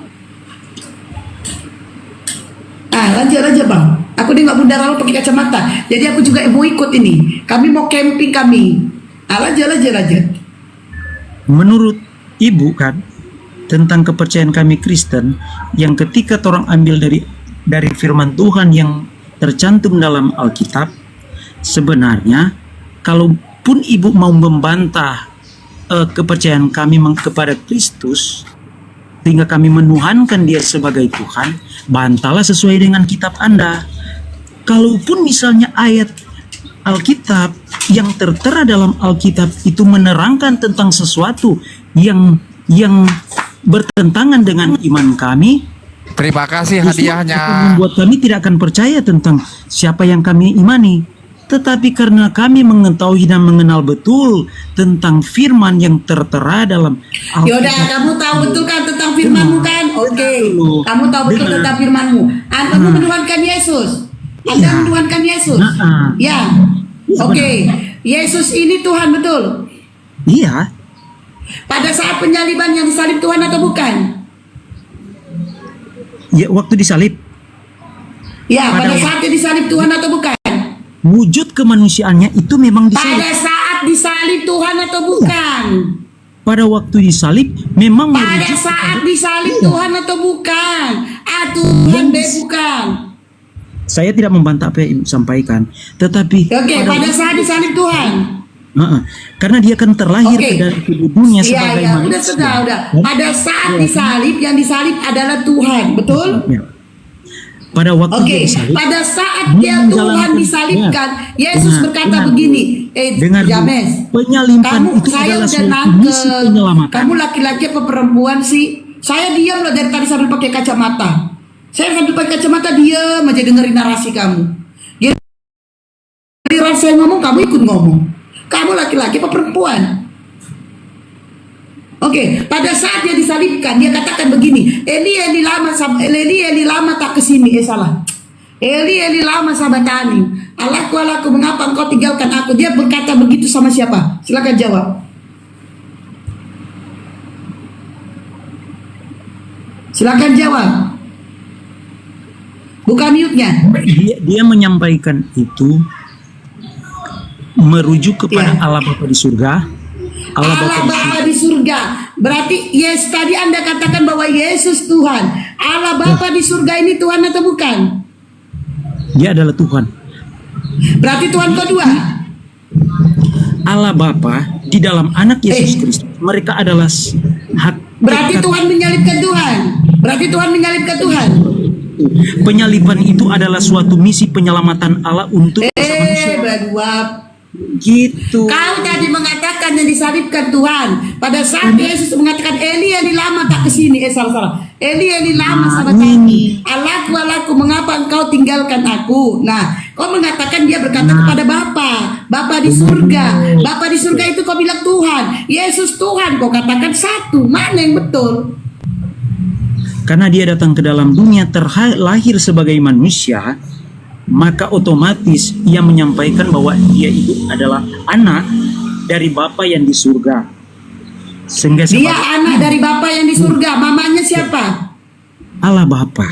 Lanjut Bang. Aku nengok Bunda Rama pakai kacamata. Jadi aku juga mau ikut ini. Kami mau camping kami. Lanjut. menurut Ibu kan tentang kepercayaan kami Kristen yang ketika orang ambil dari firman Tuhan yang tercantum dalam Alkitab, sebenarnya kalaupun Ibu mau membantah kepercayaan kami kepada Kristus sehingga kami menuhankan Dia sebagai Tuhan, bantahlah sesuai dengan kitab Anda. Kalaupun misalnya ayat Alkitab yang tertera dalam Alkitab itu menerangkan tentang sesuatu yang bertentangan dengan iman kami, Terima kasih justru hadiahnya. akan membuat kami tidak akan percaya tentang siapa yang kami imani. Tetapi karena kami mengetahui dan mengenal betul tentang firman yang tertera dalam Yaudah, kamu tahu betul kan tentang firmanmu kan? Oke. Kamu tahu betul Dengar. tentang firmanmu. Kamu menuhankan Yesus. Anda Iya. menuhankan Yesus. Ya. Iya, Oke. Yesus ini Tuhan betul. Iya, Pada saat penyaliban yang disalib Tuhan atau bukan? Ya, waktu disalib, Ya, pada saat dia disalib Tuhan atau bukan? wujud kemanusiaannya itu memang disalib. Pada saat disalib Tuhan atau bukan? Pada waktu disalib memang Pada merujuk saat disalib Tuhan atau bukan? Tuhan bukan. Saya tidak membantah apa yang Ibu sampaikan, tetapi Oke, pada saat disalib Tuhan. karena dia kan terlahir Oke. ke dunia Iya, sebagai iya, manusia. udah. Pada saat disalib, yang disalib adalah Tuhan, betul? Ya. Pada waktu Oke, dia disalib, pada saat dia Tuhan menjalankan- disalibkan, Yesus Dengar, berkata dengar. begini, dengar dulu. James, Penyaliban kamu, itu saya adalah udah suatu nangkep, misi penyelamatan. kamu laki-laki apa perempuan sih? Saya diam loh dari tadi sambil pakai kacamata. Saya sambil pakai kacamata diam aja dengerin narasi kamu. Jadi saya ngomong, kamu ikut ngomong. Kamu laki-laki apa perempuan? Oke, pada saat dia disalibkan, dia katakan begini, Eli lama tak kesini, salah. Eli lama sabatani. Allahku, mengapa engkau tinggalkan aku? Dia berkata begitu sama siapa? Silakan jawab. Silakan jawab. Buka mute-nya. Dia menyampaikan itu merujuk kepada Ya. Allah Bapa di surga. Allah Bapa di surga. Berarti yes, tadi Anda katakan bahwa Yesus Tuhan. Allah Bapa di surga ini Tuhan atau bukan? Dia adalah Tuhan. Berarti Tuhan kedua. Allah Bapa di dalam anak Yesus Kristus. Mereka adalah hak. Berarti Tuhan menyalibkan Tuhan. Berarti Tuhan menyalibkan Tuhan. Penyaliban itu adalah suatu misi penyelamatan Allah untuk manusia. Berdua. Gitu. Kau tadi mengatakan yang disalibkan Tuhan. Pada saat Yesus mengatakan Eli lama tak kesini. Salah. Eli lama sama kami. Allahku, mengapa engkau tinggalkan aku? Nah, kau mengatakan dia berkata kepada Bapa di surga. Bapa di surga itu kau bilang Tuhan. Yesus Tuhan, kau katakan satu. Mana yang betul? Karena dia datang ke dalam dunia terlahir sebagai manusia, maka otomatis ia menyampaikan bahwa dia itu adalah anak dari Bapa yang di surga. Sehingga Dia anak dari Bapa yang di surga. Mamanya siapa? Allah Bapa.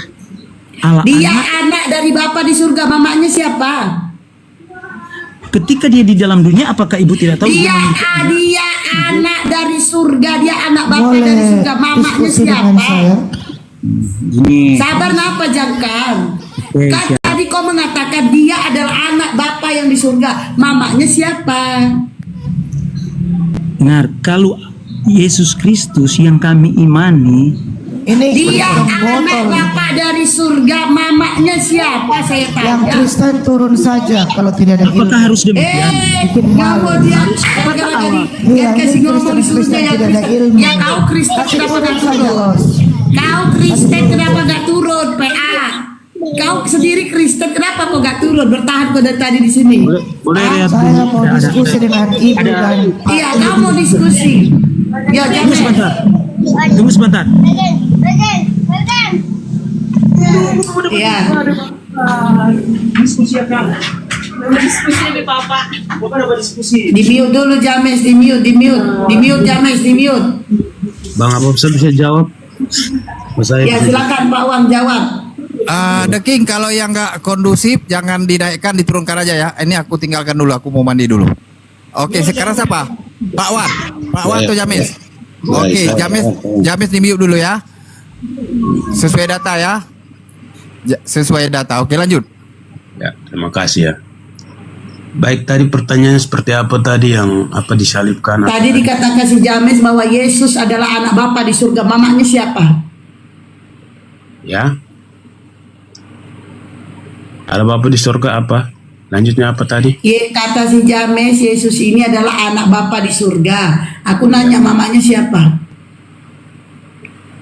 Allah Dia anak. anak dari Bapa di surga. Mamanya siapa? Ketika dia di dalam dunia, apakah ibu tidak tahu? Dia anak dari surga. Dia anak Bapa dari surga. Mamanya siapa? Gini. Sabar napa jangkang? Oke, Kan siap. tadi kau mengatakan dia adalah anak Bapa yang di surga. Mamanya siapa? Dengar, kalau Yesus Kristus yang kami imani, Ini Dia anak Bapa dari surga. Mamanya siapa? Saya yang tanya. Kristen turun saja kalau tidak ada ilmu. apakah harus demikian? Bikin malu. Kemudian Iya, kasih ini ngomong di Kristen surga yang tidak ada Kristen. ilmu. Ya kau Kristen Kasih kenapa turun gak saja, turun? bos. Kau Kristen kenapa gak turun? PA. Kau sendiri Kristen kenapa kau gak turun? Bertahan kau dari tadi di sini. Boleh lihat Saya dulu. mau diskusi dengan ibu dan Pak. Iya, kau mau diskusi. Ya, Tunggu jangan. sebentar. Tunggu sebentar. Iya. Diskusi apa? Diskusi dengan Papa. Bapak dapat diskusi. Di mute dulu James, di mute James, di mute. Bang Abang bisa jawab? Saya Ya silakan Pak Wang jawab. The King, kalau yang nggak kondusif jangan dinaikkan, diturunkan aja ya. Ini aku tinggalkan dulu, aku mau mandi dulu. Oke, sekarang siapa? Pak Wan atau James? Oke, James di mute dulu ya. Sesuai data ya. Sesuai data. Oke, lanjut. Ya, terima kasih ya. Baik, tadi pertanyaannya seperti apa tadi yang apa disalibkan? Tadi dikatakan si James bahwa Yesus adalah anak Bapa di surga. Mamanya siapa? Ya. Ada Bapak di surga apa? Lanjutnya apa tadi? Kata si James, Yesus ini adalah anak Bapa di surga. Aku nanya mamanya siapa?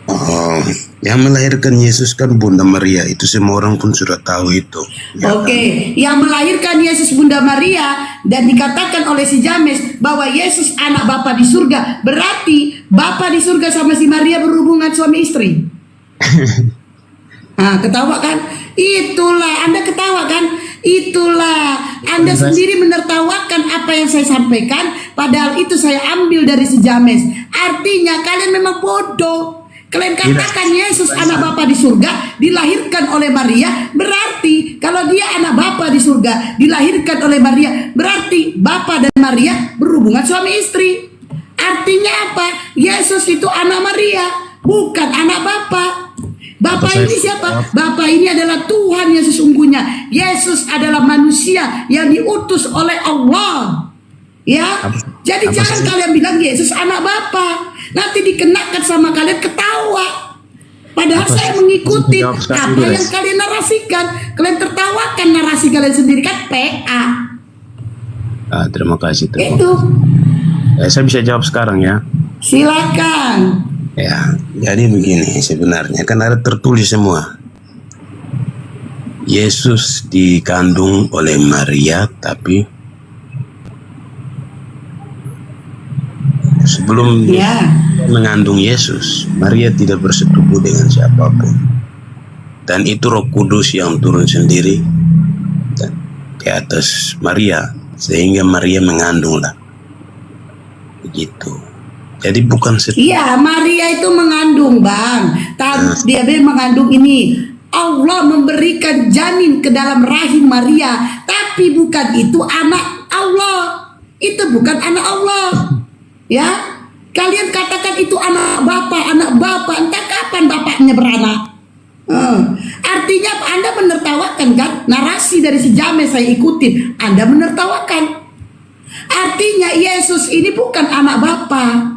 Oh, yang melahirkan Yesus kan Bunda Maria. Itu semua orang pun sudah tahu itu. Ya Oke, yang melahirkan Yesus Bunda Maria dan dikatakan oleh si James bahwa Yesus anak Bapa di surga, berarti Bapa di surga sama si Maria berhubungan suami istri. Ketawa kan? Itulah, Anda ketawa kan? Itulah Anda sendiri menertawakan apa yang saya sampaikan, padahal itu saya ambil dari si James. Artinya kalian memang bodoh. Kalian katakan Yesus anak Bapa di surga dilahirkan oleh Maria, berarti kalau dia anak Bapa di surga dilahirkan oleh Maria, berarti Bapa dan Maria berhubungan suami istri. Artinya apa? Yesus itu anak Maria, bukan anak Bapa. Bapa ini siapa? Bapa ini adalah Tuhan yang sesungguhnya. Yesus adalah manusia yang diutus oleh Allah. Ya, jadi jangan kalian bilang Yesus anak Bapa. Nanti dikenakan sama kalian ketawa. Padahal saya mengikuti apa yang kalian narasikan. Kalian tertawakan narasi kalian sendiri kan PA. Terima kasih. Itu. Saya bisa jawab sekarang ya. Silakan. Ya, jadi begini sebenarnya kan ada tertulis semua. Yesus dikandung oleh Maria, tapi sebelum mengandung Yesus, Maria tidak bersetubuh dengan siapapun. Dan itu Roh Kudus yang turun sendiri ke atas Maria, sehingga Maria mengandunglah. Begitu. Jadi bukan iya, Maria itu mengandung, Bang. Dia mengandung ini. Allah memberikan janin ke dalam rahim Maria, tapi bukan itu anak Allah. Itu bukan anak Allah. Ya, kalian katakan itu anak Bapa, entah kapan bapaknya beranak. Artinya Anda menertawakan kan? Narasi dari si James saya ikutin. Anda menertawakan. Artinya Yesus ini bukan anak Bapa.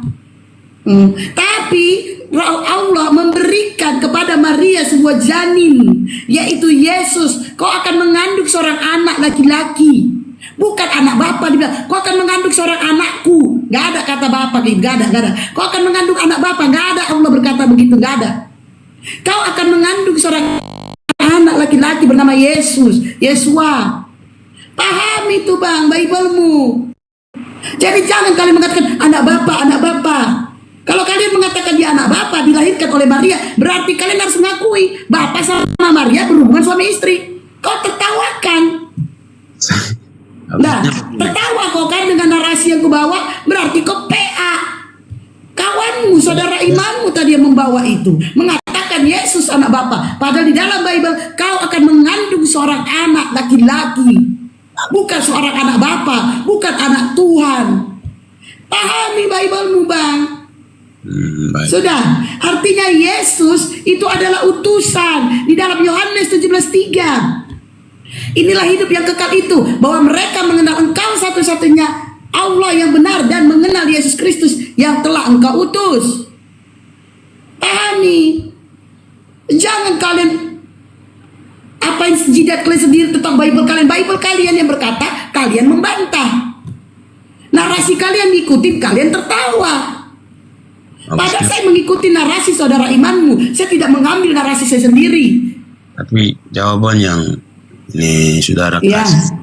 Tapi Allah memberikan kepada Maria sebuah janin, yaitu Yesus. Kau akan mengandung seorang anak laki-laki, bukan anak Bapa. Dibilang kau akan mengandung seorang anakku. Gak ada kata Bapa gitu, gak ada. Kau akan mengandung anak Bapa, gak ada. Allah berkata begitu, gak ada. Kau akan mengandung seorang anak laki-laki bernama Yesus, Yesua. Pahami itu, Bang, Bible-mu. Jadi jangan kalian mengatakan anak Bapa. Kalau kalian mengatakan dia anak Bapa dilahirkan oleh Maria, berarti kalian harus mengakui Bapa sama Maria berhubungan suami istri. Kau tertawakan. Nah, tertawa kau kan dengan narasi yang kau bawa, berarti kau PA. Kawanmu, saudara imanmu tadi yang membawa itu mengatakan Yesus anak Bapa, padahal di dalam Bible kau akan mengandung seorang anak laki-laki, bukan seorang anak Bapa, bukan anak Tuhan. Pahami Bible-mu, Bang. Sudah, artinya Yesus itu adalah utusan di dalam Yohanes 17:3. Inilah hidup yang kekal itu, bahwa mereka mengenal Engkau satu-satunya Allah yang benar dan mengenal Yesus Kristus yang telah Engkau utus. Pahami. Jangan kalian apain jidat kalian sendiri tentang Bible kalian yang berkata, kalian membantah. Narasi kalian ngikutin, kalian tertawa. Padahal saya mengikuti narasi saudara imanmu. Saya tidak mengambil narasi saya sendiri. Tapi jawaban yang ini saudara kasih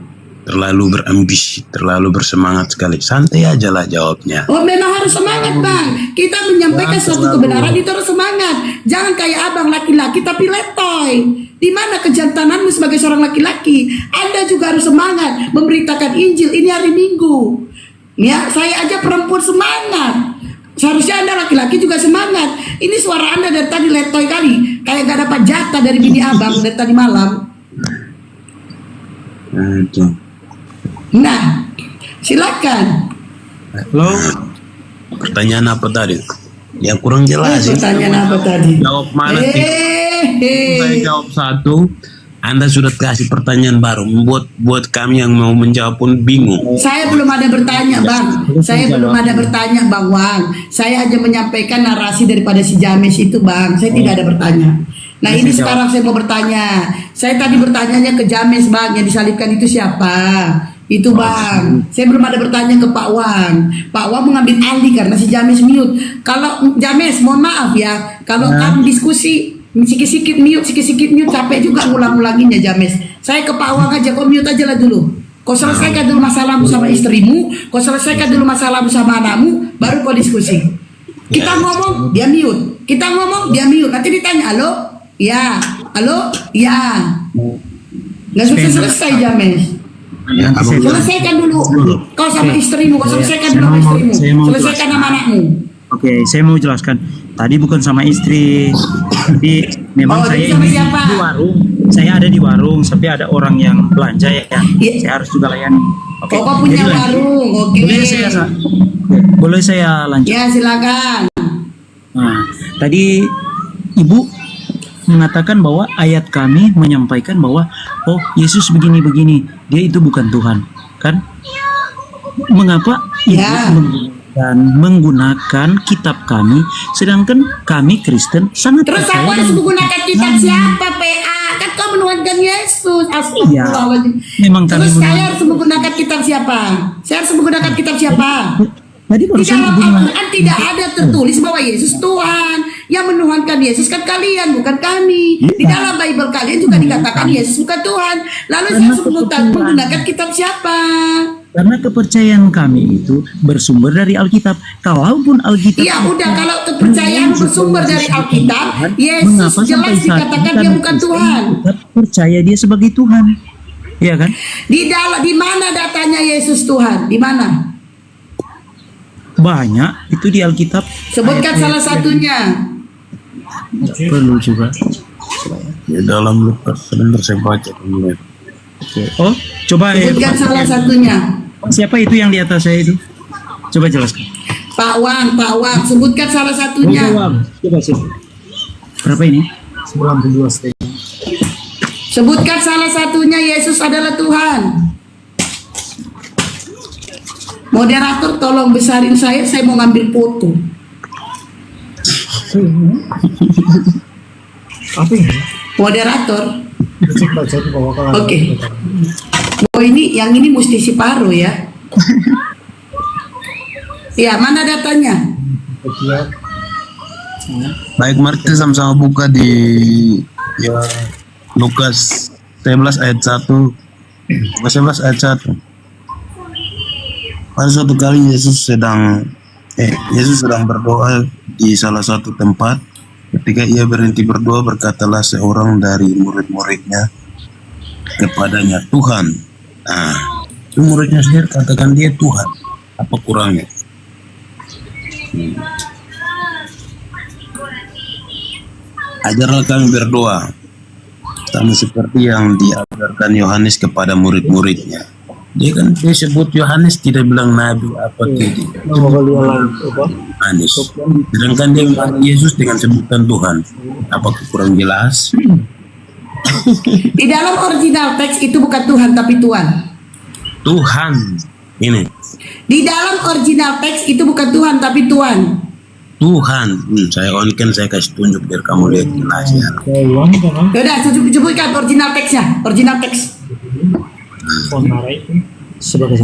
terlalu berambisi, terlalu bersemangat sekali. Santai aja lah jawabnya. Oh, memang harus semangat, Bang. Kita menyampaikan suatu kebenaran itu harus semangat. Jangan kayak abang laki-laki tapi letoy. Di mana kejantananmu sebagai seorang laki-laki? Anda juga harus semangat memberitakan Injil. Ini hari Minggu. Ya, saya aja perempuan semangat. Seharusnya Anda laki-laki juga semangat. Ini suara Anda dari tadi letoy kali. Kayak gak dapat jatah dari bini abang dari tadi malam. Nah, silakan. Halo. Pertanyaan apa tadi? Ya kurang jelas. Pertanyaan apa tadi? Jawab mana? Saya jawab satu. Anda sudah kasih pertanyaan baru, membuat kami yang mau menjawab pun bingung. Saya belum ada bertanya, Bang. Saya belum ada bertanya, Bang Wang. Saya hanya menyampaikan narasi daripada si James itu, Bang. Saya tidak ada bertanya. Nah, ini sekarang saya mau bertanya. Saya tadi bertanyanya ke James, Bang. Yang disalibkan itu siapa? Itu, Bang. Saya belum ada bertanya ke Pak Wang. Pak Wang mengambil alih karena si James mute. Kalau James, mohon maaf ya. Kalau kamu diskusi sikit-sikit mute, capek juga ngulang-ngulanginnya, James. Saya ke Pak Wang aja, kau mute aja lah dulu. Kau selesaikan dulu masalahmu sama istrimu, kau selesaikan dulu masalahmu sama anakmu, baru kau diskusi. Kita ngomong, dia mute. Kita ngomong, dia mute. Nanti ditanya, halo? Ya. Halo? Ya. Nggak selesai James. Ya, abang bilang. Selesaikan dulu. Kau sama istrimu, kau selesaikan dulu sama istrimu. Selesaikan sama anakmu. Oke, saya mau jelaskan. Tadi bukan sama istri, tapi memang Oh, saya jadi sama ini siapa? di warung. Saya ada di warung, sampai ada orang yang belanja ya. Iya. Saya harus juga layani. Oke. Oh, kau punya jadi lanjut. warung, oke. Boleh saya lanjut? Ya silakan. Nah, tadi Ibu mengatakan bahwa ayat kami menyampaikan bahwa oh Yesus begini-begini, dia itu bukan Tuhan, kan? Mengapa Ibu Ya. menggunakan kitab kami, sedangkan kami Kristen sangat Terus percaya aku harus dengan- menggunakan kitab siapa PA? Kan kau menuhankan Yesus. Iya. Astagfirullahaladzim. Memang kami Terus saya harus menggunakan kitab siapa? Saya harus menggunakan kitab siapa? Tadi Di barusan dalam Ibu Al-Quran tidak ada tertulis bahwa Yesus Tuhan. Yang menuhankan Yesus kan kalian, bukan kami. Di dalam Bible kalian juga dikatakan Yesus bukan Tuhan. Lalu saya harus menggunakan kitab siapa? karena kepercayaan kami itu bersumber dari Alkitab. Kalaupun Alkitab Ya udah, kalau kepercayaan bersumber dari Alkitab, Yesus mengapa jelas sampai saat dikatakan ini dia kami bukan Kristen Tuhan. tetap percaya dia sebagai Tuhan, iya kan? Di mana datanya Yesus Tuhan? Di mana? Banyak itu di Alkitab. Sebutkan salah satunya. Perlu juga. Ya, dalam Lukas, sebentar saya baca dulu. Oh, coba Sebutkan salah satunya. siapa itu yang di atas saya itu? Coba jelaskan. Pak Wang, sebutkan salah satunya. Coba sih. Berapa ini? 92. Sebutkan salah satunya, Yesus adalah Tuhan. Moderator tolong besarin saya mau ngambil foto. Apa ini? Moderator. Oke. Oh ini, yang ini mesti separuh ya. Ya, mana datanya? Baik, mari kita sama-sama buka di ya, Lukas 11 ayat 1. Lukas 11 ayat 1. Pada suatu kali Yesus sedang berdoa di salah satu tempat. Ketika ia berhenti berdoa, berkatalah seorang dari murid-muridnya kepadanya, Tuhan. Nah, itu muridnya sendiri katakan dia Tuhan. Apa kurangnya? Ajarlah kami berdoa, sama seperti yang diajarkan Yohanes kepada murid-muridnya. Dia sebut Yohanes, tidak bilang nabi apa tidak. Yohanes. Sedangkan dia memanggil Yesus dengan sebutan Tuhan. Apa kurang jelas? Di dalam original teks itu bukan Tuhan tapi Tuhan. Tuhan ini. Di dalam original teks itu bukan Tuhan tapi Tuhan. Tuhan. Saya saya kasih tunjuk biar kamu lihat jelas ya. Yaudah, sebutkan original teksnya. Original teks.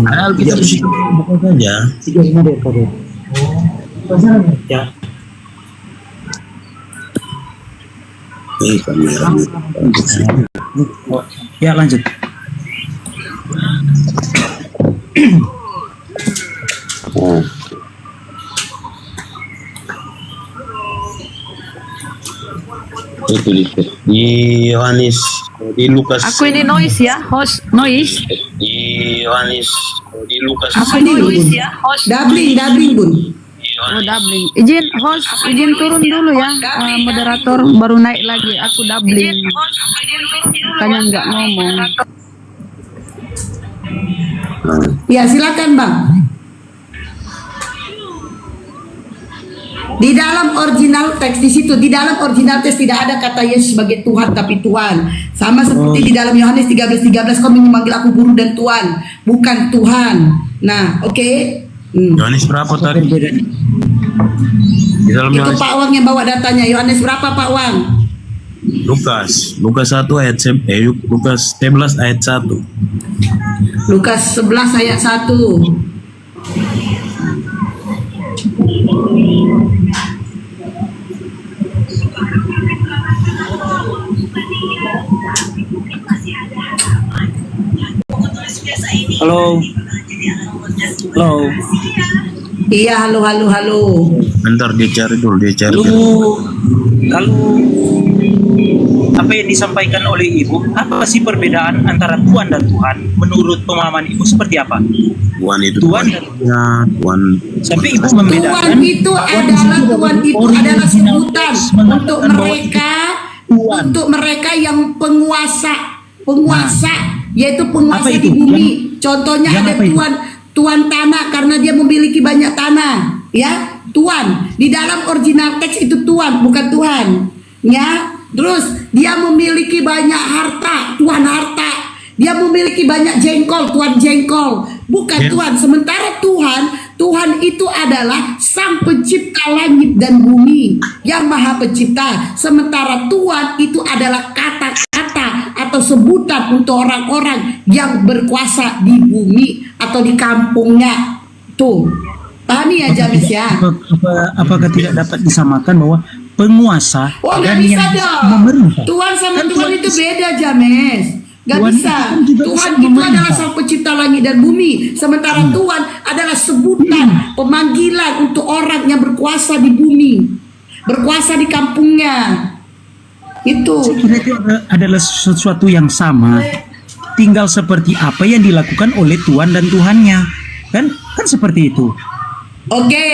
Ada Alkitab di situ, buka saja. Ya. Kamera. Ya, lanjut. Oh. Itu di Yohanes, di Lukas. Aku ini noise ya, host noise. Di Yohanes, di Lukas. Apa ini Bun? Dabling Bun. Oh, doubling. Izin turun dulu ya. Moderator baru naik lagi. Aku doubling. Makanya nggak ngomong. Ya, silakan Bang. Di dalam original teks di situ, di dalam original teks tidak ada kata Yesus sebagai Tuhan tapi Tuhan. Sama seperti di dalam Yohanes 13:13 kau memanggil aku guru dan Tuhan, bukan Tuhan. Nah, oke. Yohanes berapa tadi? Di dalam Itu Yohanes. Pak Wang yang bawa datanya. Yohanes berapa Pak Wang? Lukas 1 ayat Lukas 11 ayat 1. Lukas 11 ayat 1. Halo. Iya, halo. Bentar dia cari dulu, Kalau apa yang disampaikan oleh Ibu, apa sih perbedaan antara Tuhan dan Tuhan? Menurut pemahaman Ibu seperti apa? Tuhan itu Tuhan Tuhan sampai Ibu Tuhan membedakan itu adalah sebutan untuk mereka yang penguasa, yaitu penguasa Apa itu? di bumi. Contohnya yang ada apa itu? tuan tanah karena dia memiliki banyak tanah, ya. Tuan di dalam original teks itu tuan, bukan Tuhan, ya. Terus dia memiliki banyak harta, Tuhan harta. Dia memiliki banyak jengkol, Tuhan jengkol, bukan Tuhan. Sementara Tuhan itu adalah Sang Pencipta langit dan bumi, yang Maha Pencipta. Sementara Tuhan itu adalah kata-kata atau sebutan untuk orang-orang yang berkuasa di bumi atau di kampungnya. Tuh, pahami ya James ya? Apakah tidak dapat disamakan bahwa penguasa Oh, dan nggak bisa yang bisa dong. memerintah? Tuhan sama Kan Tuhan itu bisa- beda, James. Gak Tuhan bisa. itu kan juga Tuhan bisa itu memerintah. adalah Sang Pencipta langit dan bumi. Sementara Tuhan adalah sebutan, pemanggilan untuk orang yang berkuasa di bumi, berkuasa di kampungnya. Itu. Saya kira itu adalah sesuatu yang sama, tinggal seperti apa yang dilakukan oleh Tuhan dan Tuhannya, kan seperti itu. Oke,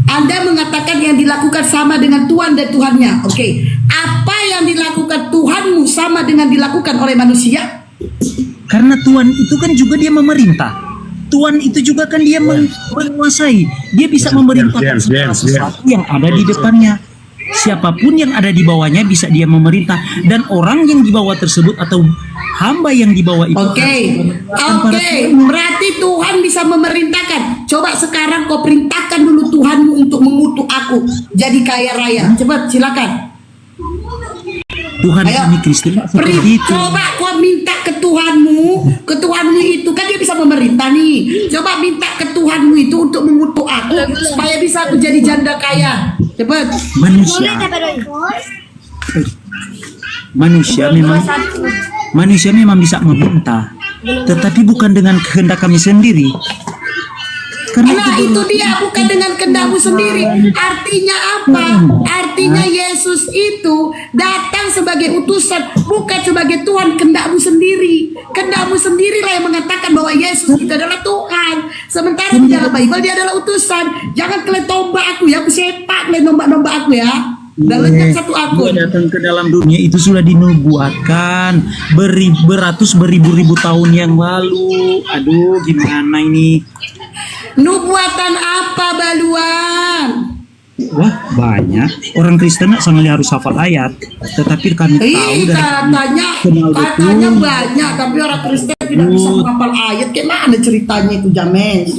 Anda mengatakan yang dilakukan sama dengan Tuhan dan Tuhannya. Oke, apa yang dilakukan Tuhanmu sama dengan dilakukan oleh manusia? Karena Tuhan itu kan juga dia memerintah. Tuhan itu juga kan dia menguasai. Dia bisa memerintahkan segala sesuatu yang ada di depannya. Siapapun yang ada di bawahnya bisa dia memerintah, dan orang yang di bawah tersebut atau hamba yang di bawah itu Oke, berarti Tuhan bisa memerintahkan. Coba sekarang kau perintahkan dulu Tuhanmu untuk mengutuk aku jadi kaya raya. Cepat, silakan. Tuhan Ayo. kami Kristen seperti itu. Coba kau minta ke Tuhanmu itu kan dia bisa memerintah nih. Coba minta ke Tuhanmu itu untuk mengutuk aku supaya bisa aku jadi janda kaya. Cepat. Manusia memang bisa meminta, tetapi bukan dengan kehendak kami sendiri. Nah itu dia, bukan dengan kehendakmu sendiri. Artinya apa? Artinya Yesus itu datang sebagai utusan, bukan sebagai Tuhan. Kehendakmu sendiri, kehendakmu sendirilah yang mengatakan bahwa Yesus itu adalah Tuhan. Sementara di dalam Bible dia adalah utusan. Jangan kalian tombak aku ya, aku sepak kalian nombak aku ya. Dan lenyap satu akun. Dia datang ke dalam dunia itu sudah dinubuatkan beribu-ribu tahun yang lalu. Aduh, gimana ini? Nubuatan apa, Baluan? Wah, banyak. Orang Kristen sangat harus hafal ayat, tetapi kami tahu dari Katanya banyak, tapi orang Kristen tidak bisa menghafal ayat. Gimana ceritanya itu, James?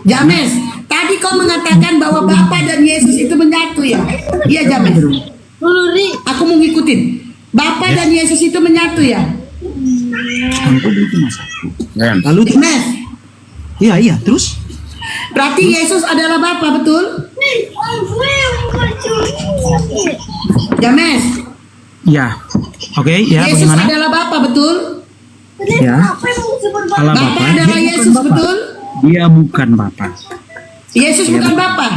James, tadi kau mengatakan bahwa Bapa dan Yesus itu menyatu ya? Iya, James. Aku mau ngikutin. Bapa dan Yesus itu menyatu ya? Lalu James, iya, terus? berarti Yesus adalah Bapa, betul? James, Ya, oke, ya. Yesus Bagaimana? adalah Bapa, betul? Ya, Allah Bapa Bapa. adalah Dia Yesus, bukan Bapa. betul? Dia bukan Bapa. Yesus bukan Bapa.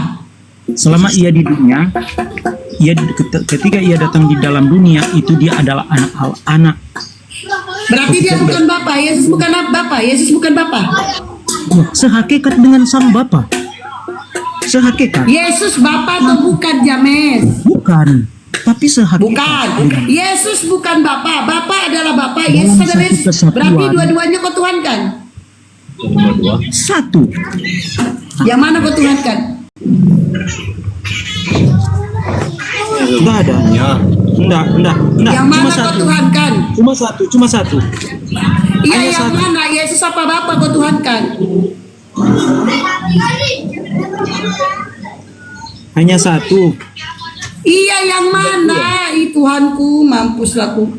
Selama ia di dunia, ketika ia datang di dalam dunia itu dia adalah anak. Berarti dia bukan Bapa. Yesus bukan Bapa. Yesus bukan Bapa. Sehakikat dengan sang Bapa. Sehakikat. Yesus Bapa atau bukan, James? Bukan. Tapi sehakikat. Bukan. Yesus bukan Bapa. Bapa adalah Bapa. Yesus Dalam adalah satu Yesus. kesatuan. Berarti dua-duanya kau tuhankan. Satu. Yang mana kau tuhankan? Enggak ada. Enggak. Yang mana kau tuhankan? Cuma satu. Iya, Hanya yang satu. mana? Yesus apa Bapa kau tuhankan? Hanya satu. Iya, yang mana? Ih, Tuhanku, mampus aku.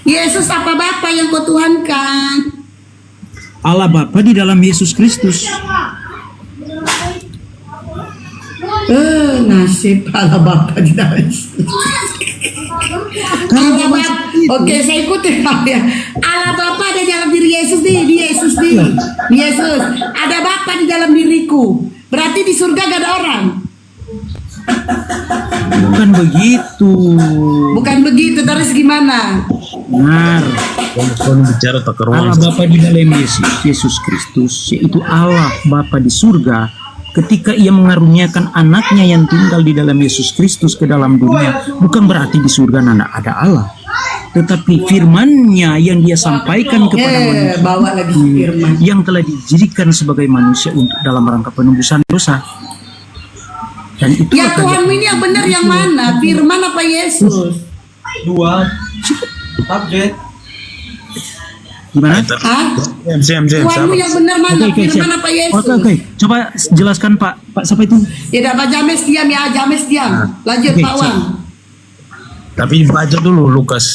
Yesus apa Bapa yang kau tuhankan? Allah Bapa di dalam Yesus Kristus. Nasib Allah Bapa di dalam Yesus. Allah Bapa. Oke, saya ikutin ya. Allah Bapa ada di dalam diri Yesus nih, di Yesus nih. Di Yesus. Ada Bapa di dalam diriku. Berarti di surga gak ada orang. Bukan begitu. Bukan begitu, terus gimana? Benar. Kalau bicara tata ruang, Allah Bapa di dalam Yesus Kristus, yaitu Allah Bapa di surga, ketika ia mengaruniakan anaknya yang tinggal di dalam Yesus Kristus ke dalam dunia, bukan berarti di surga nana ada Allah, tetapi firman-Nya yang dia sampaikan kepada manusia, Bawa lagi firman. yang telah dijadikan sebagai manusia untuk dalam rangka penebusan dosa. Dan itu Ya Tuhanmu ini yang benar yang mana? Firman apa Yesus? gimana? Hah? Jam, Tuhanmu yang benar mana? Oke, Firman siap. apa Yesus? Oke. Coba jelaskan Pak siapa itu? Ya Pak James diam ya, James diam. Lanjut Oke, Pak Wan. tapi baca dulu Lukas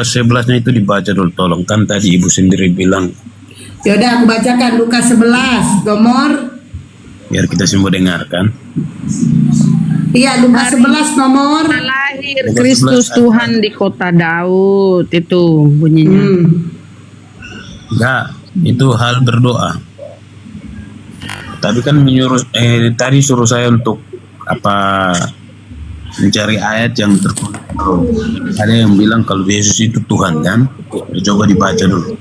11-nya itu dibaca dulu, tolong. Kan tadi Ibu sendiri bilang Yaudah aku bacakan Lukas 11 nomor. biar kita semua dengarkan. Iya Lukas 11 nomor. Lahir Kristus Tuhan di kota Daud, itu bunyinya. Enggak, itu hal berdoa. Tapi kan tadi suruh saya untuk mencari ayat yang tertulis. Ada yang bilang kalau Yesus itu Tuhan kan? Coba dibaca dulu.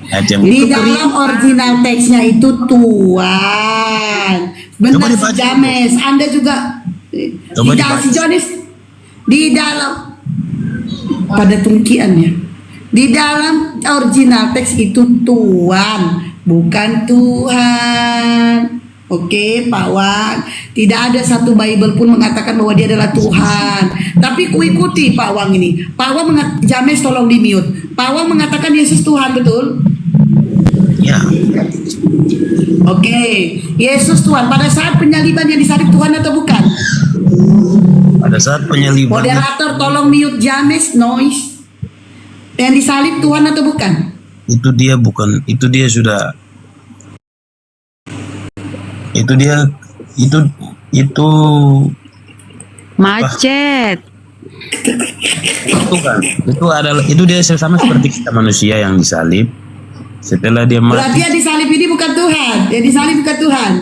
Ayat yang Di dalam original teksnya itu Tuhan. Benar Coba si dibaca. James. Anda juga Coba di dalam dibaca. si Jonis di dalam pada tungkiannya. Di dalam original teks itu Tuhan, bukan Tuhan. Oke, Pak Wan. Tidak ada satu Bible pun mengatakan bahwa dia adalah Tuhan. Tapi kuikuti Pak Wang ini. Pak Wang James tolong di mute. Pak Wang mengatakan Yesus Tuhan, betul? ya, Oke, Yesus Tuhan. Pada saat penyaliban yang disalib Tuhan atau bukan? pada saat penyaliban Moderator tolong mute James noise. Yang disalib Tuhan atau bukan? itu dia bukan, itu dia sudah, itu Macet. bukan, itu dia sama seperti kita manusia yang disalib. Setelah dia Berarti mati, yang disalib ini bukan Tuhan. Yang disalib bukan Tuhan.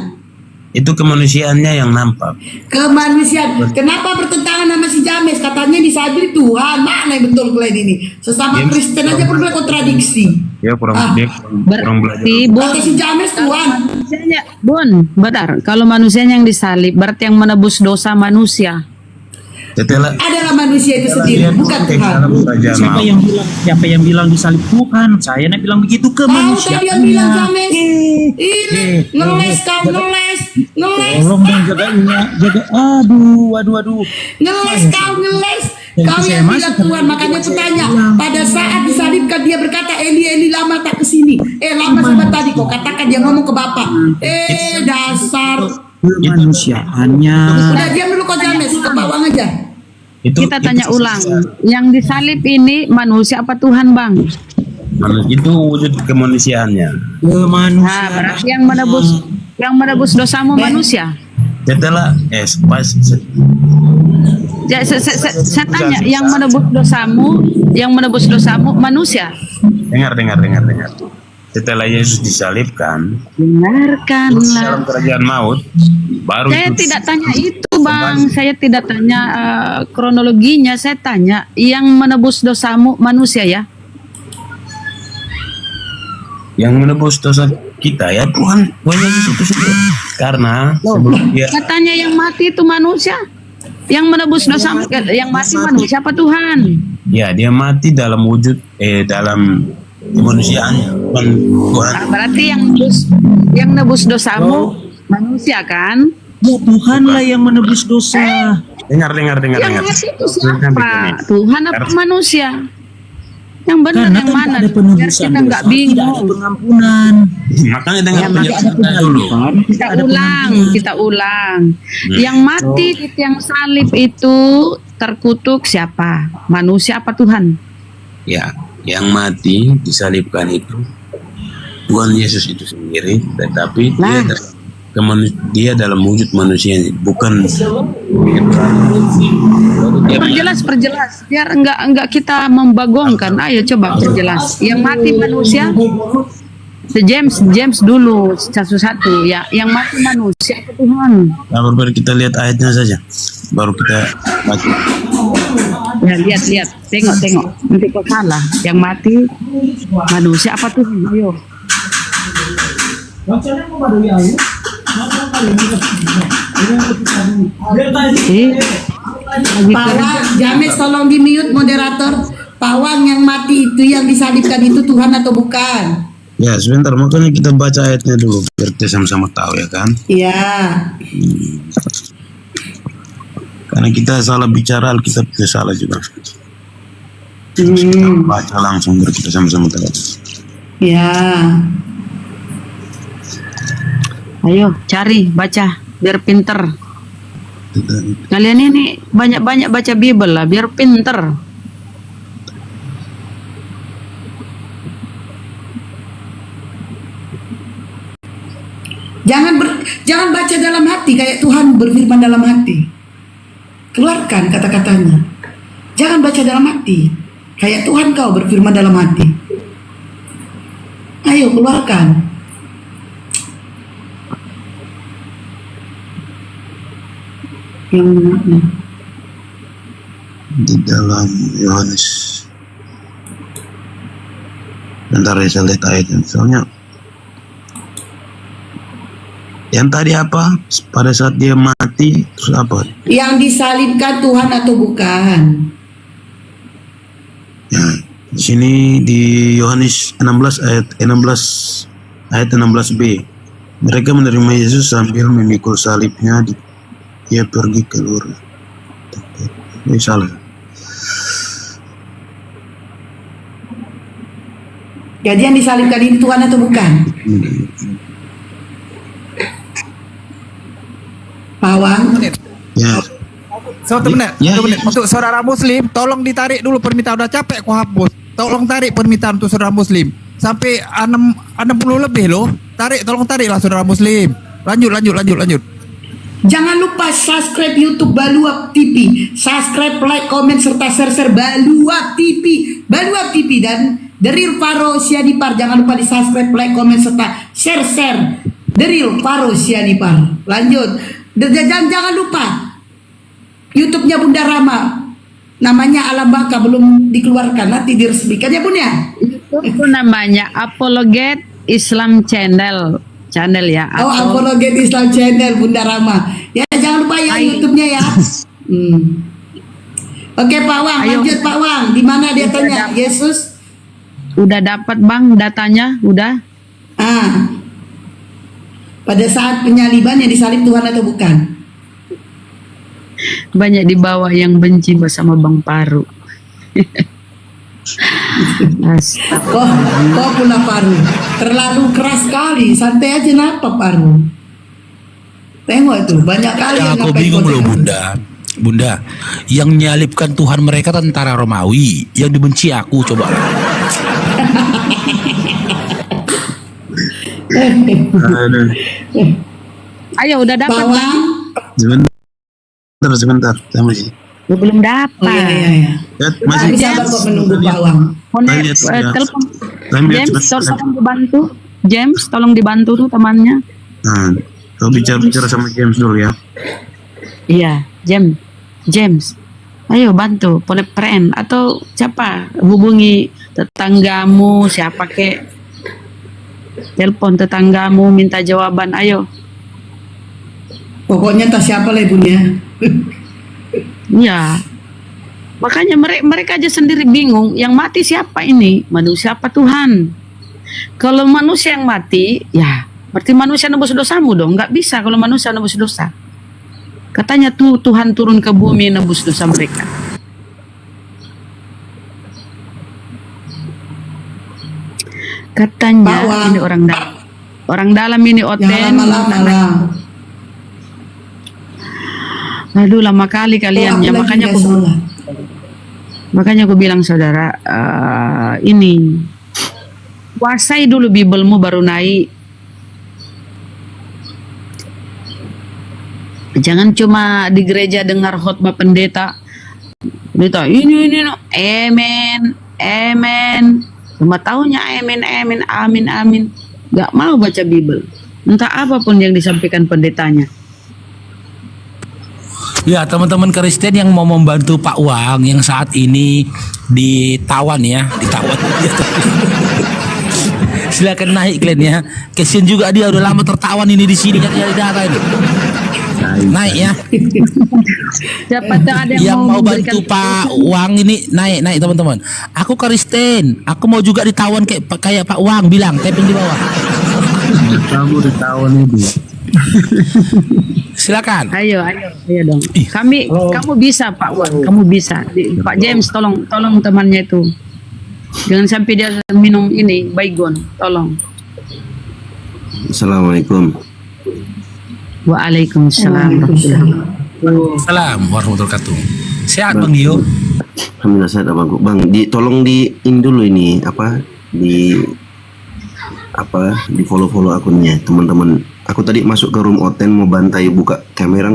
itu kemanusiaannya yang nampak. Kemanusiaan. Kenapa bertentangan sama si James? Katanya disalib Tuhan. Mana yang betul kalian ini? Sesama Dia- Kristen aja pernah kontradiksi. Dia kurang kurang belajar. Berarti Kata si James Tuhan. manusianya, Bun, bentar. Kalau manusianya yang disalib, berarti yang menebus dosa manusia. Setelah Adalah manusia itu sendiri, dia bukan ke Tuhan. dalam kerajaan Siapa maut. yang bilang disalib Tuhan? Saya nak bilang begitu ke Kau manusia. tadi yang bilang James. Ini ngeles kau ngeles. Tolong dong jaganya, jaga. Aduh. Ngeles kau ngeles. Dan Kau saya yang masuk bilang ke Tuhan, makanya aku saya tanya. bilang. Pada saat disalibkan dia berkata, Eli lama tak kesini. Lama sama tadi kau katakan dia ngomong ke Bapak. Dasar. Kemanusiaannya. Udah diam dulu kau James, ke bawah aja. Kita tanya ulang. Yang disalib ini manusia apa Tuhan, Bang? Itu wujud kemanusiaannya. Nah, berarti yang menebus dosamu manusia. Setelah Saya tanya, yang menebus dosamu manusia. dengar. Setelah Yesus disalibkan Dengarkanlah. dalam kerajaan maut, baru Saya itu tidak tanya itu, Bang. Saya tidak tanya kronologinya. Saya tanya yang menebus dosamu manusia ya. yang menebus dosa kita ya Tuhan Yesus itu sendiri. Karena sebelum dia Katanya yang mati itu manusia. Yang menebus dosamu, yang mati manusia apa Tuhan? ya dia mati dalam wujud dalam kemanusiaannya, bukan Tuhan. Nah, berarti yang nebus dosamu manusia kan? Ya Tuhanlah yang menebus dosa. Dengar. Yang mati itu siapa? Tuhan apa manusia? Yang benar Karena yang kan mana? ada Biar penebusan kita nggak dosa, tidak ada bingung. pengampunan. Makanya dengar Ya, penjelasan dulu. Kita ulang. Yang mati di tiang salib itu terkutuk siapa? Manusia apa Tuhan? Ya, yang mati disalibkan itu Tuhan Yesus itu sendiri, tetapi dia dalam wujud manusia, bukan Perjelas biar enggak kita membagongkan. Ayo coba perjelas. Yang mati manusia, James dulu satu-satu ya, yang mati manusia apa Tuhan? Nah, baru kita lihat ayatnya saja, baru kita baca. Ya lihat, tengok, nanti kok salah. Yang mati manusia apa Tuhan? Ayo. Pawang, James tolong di mute moderator. Pawang yang mati itu, yang disalibkan itu Tuhan atau bukan? Ya sebentar, makanya kita baca ayatnya dulu biar kita sama-sama tahu ya kan. Iya. Karena kita salah bicara, Alkitab kita salah juga. Kita baca langsung biar kita sama-sama tahu. Iya. Ayo cari, baca biar pinter. Kalian ini banyak-banyak baca Bible lah biar pinter. Jangan baca dalam hati kayak Tuhan berfirman dalam hati. Keluarkan kata-katanya. Jangan baca dalam hati kayak Tuhan kau berfirman dalam hati. Ayo keluarkan. Yang mana? Di dalam Yohanes. Bentar ya, saya lihat ayatnya. Soalnya yang tadi apa? Pada saat dia mati, terus apa? Yang disalibkan Tuhan atau bukan? Ya, di sini di Yohanes 16 ayat 16b. Mereka menerima Yesus sambil memikul salibnya. Dia pergi keluar. Ini salah. Jadi yang disalibkan ini Tuhan atau bukan? Pawang. Ya. Satu menit. Ya, Satu menit. ya. Untuk saudara Muslim, tolong ditarik dulu permintaan. Udah capek ku hapus. Tolong tarik permintaan untuk saudara Muslim. Sampai 60 lebih loh. Tolong tariklah saudara Muslim. Lanjut. Jangan lupa subscribe YouTube Baluap TV. Subscribe, like, komen, serta share Baluap TV. Baluap TV dan The Real Faro Sianipar. Jangan lupa di subscribe, like, komen, serta share The Real Faro Sianipar. Lanjut. Jangan lupa YouTube-nya Bunda Rama. Namanya Alam Baka belum dikeluarkan. Nanti diresmikan ya Bun ya. Itu namanya Apologet Islam Channel ya. Oh, Apologet Islam Channel Bunda Rama. Ya jangan lupa ya YouTube-nya ya. Oke Pak Wang, lanjut Pak Wang. Di mana dia tanya Yesus? Udah dapat Bang datanya, udah. Pada saat penyaliban yang disalib Tuhan atau bukan? Banyak di bawah yang benci bersama Bang Paru. Kok pula Paru terlalu keras sekali, santai aja napa Paru. Tengok itu banyak kali yang aku bingung loh Bunda, yang menyalibkan Tuhan mereka tentara Romawi, yang dibenci aku coba. Ayo udah dapat Bang. Sebentar, saya masih. Belum dapat. Iya. Masih sabar kok menunggu Bawang. Telepon James, tolong dibantu. James, tolong dibantu tuh temannya. Kau bicara sama James dulu ya. Iya, James. Ayo bantu, boleh friend atau siapa? Hubungi tetanggamu, siapa kek. Telepon tetanggamu minta jawaban, ayo. Pokoknya tak siapa lah ibunya. Ya, makanya mereka aja sendiri bingung. Yang mati siapa ini? Manusia apa Tuhan? Kalau manusia yang mati, ya berarti manusia nebus dosamu dong. Nggak bisa kalau manusia nebus dosa. Katanya tuh Tuhan turun ke bumi nebus dosa mereka. Katanya ini orang dalam ini Oten. Aduh lama kali kalian ya, makanya aku bilang saudara, ini kuasai dulu Bibelmu baru naik. Jangan cuma di gereja dengar khotbah pendeta ini no, amen, cuma taunya amen, amin. nggak mau baca Bible. Entah apapun yang disampaikan pendetanya. Ya, teman-teman Kristen yang mau membantu Pak Wang yang saat ini ditawan ya, ditawan. Silakan naik kalian ya. Kesian juga dia udah lama tertawan ini di sini kan nyari darah ini. Naik ya. Siapa tahu ada Yang mau memberikan bantu Pak Wang ini naik teman-teman. Aku Kristen, aku mau juga ditawan kayak Pak Wang, bilang tapping di bawah. Kamu ditawan itu. Silakan. Ayo dong. Kamu bisa Pak Wan, kamu bisa. Pak James tolong temannya itu. Jangan sampai dia minum ini baygon, tolong. Assalamualaikum. Waalaikumsalam. Assalamualaikum warahmatullahi wabarakatuh. Sehat Bang Dio? Alhamdulillah sehat Abang. Bang, tolong di dulu ini di follow akunnya teman-teman. Aku tadi masuk ke room Oten mau bantai buka kamera nggak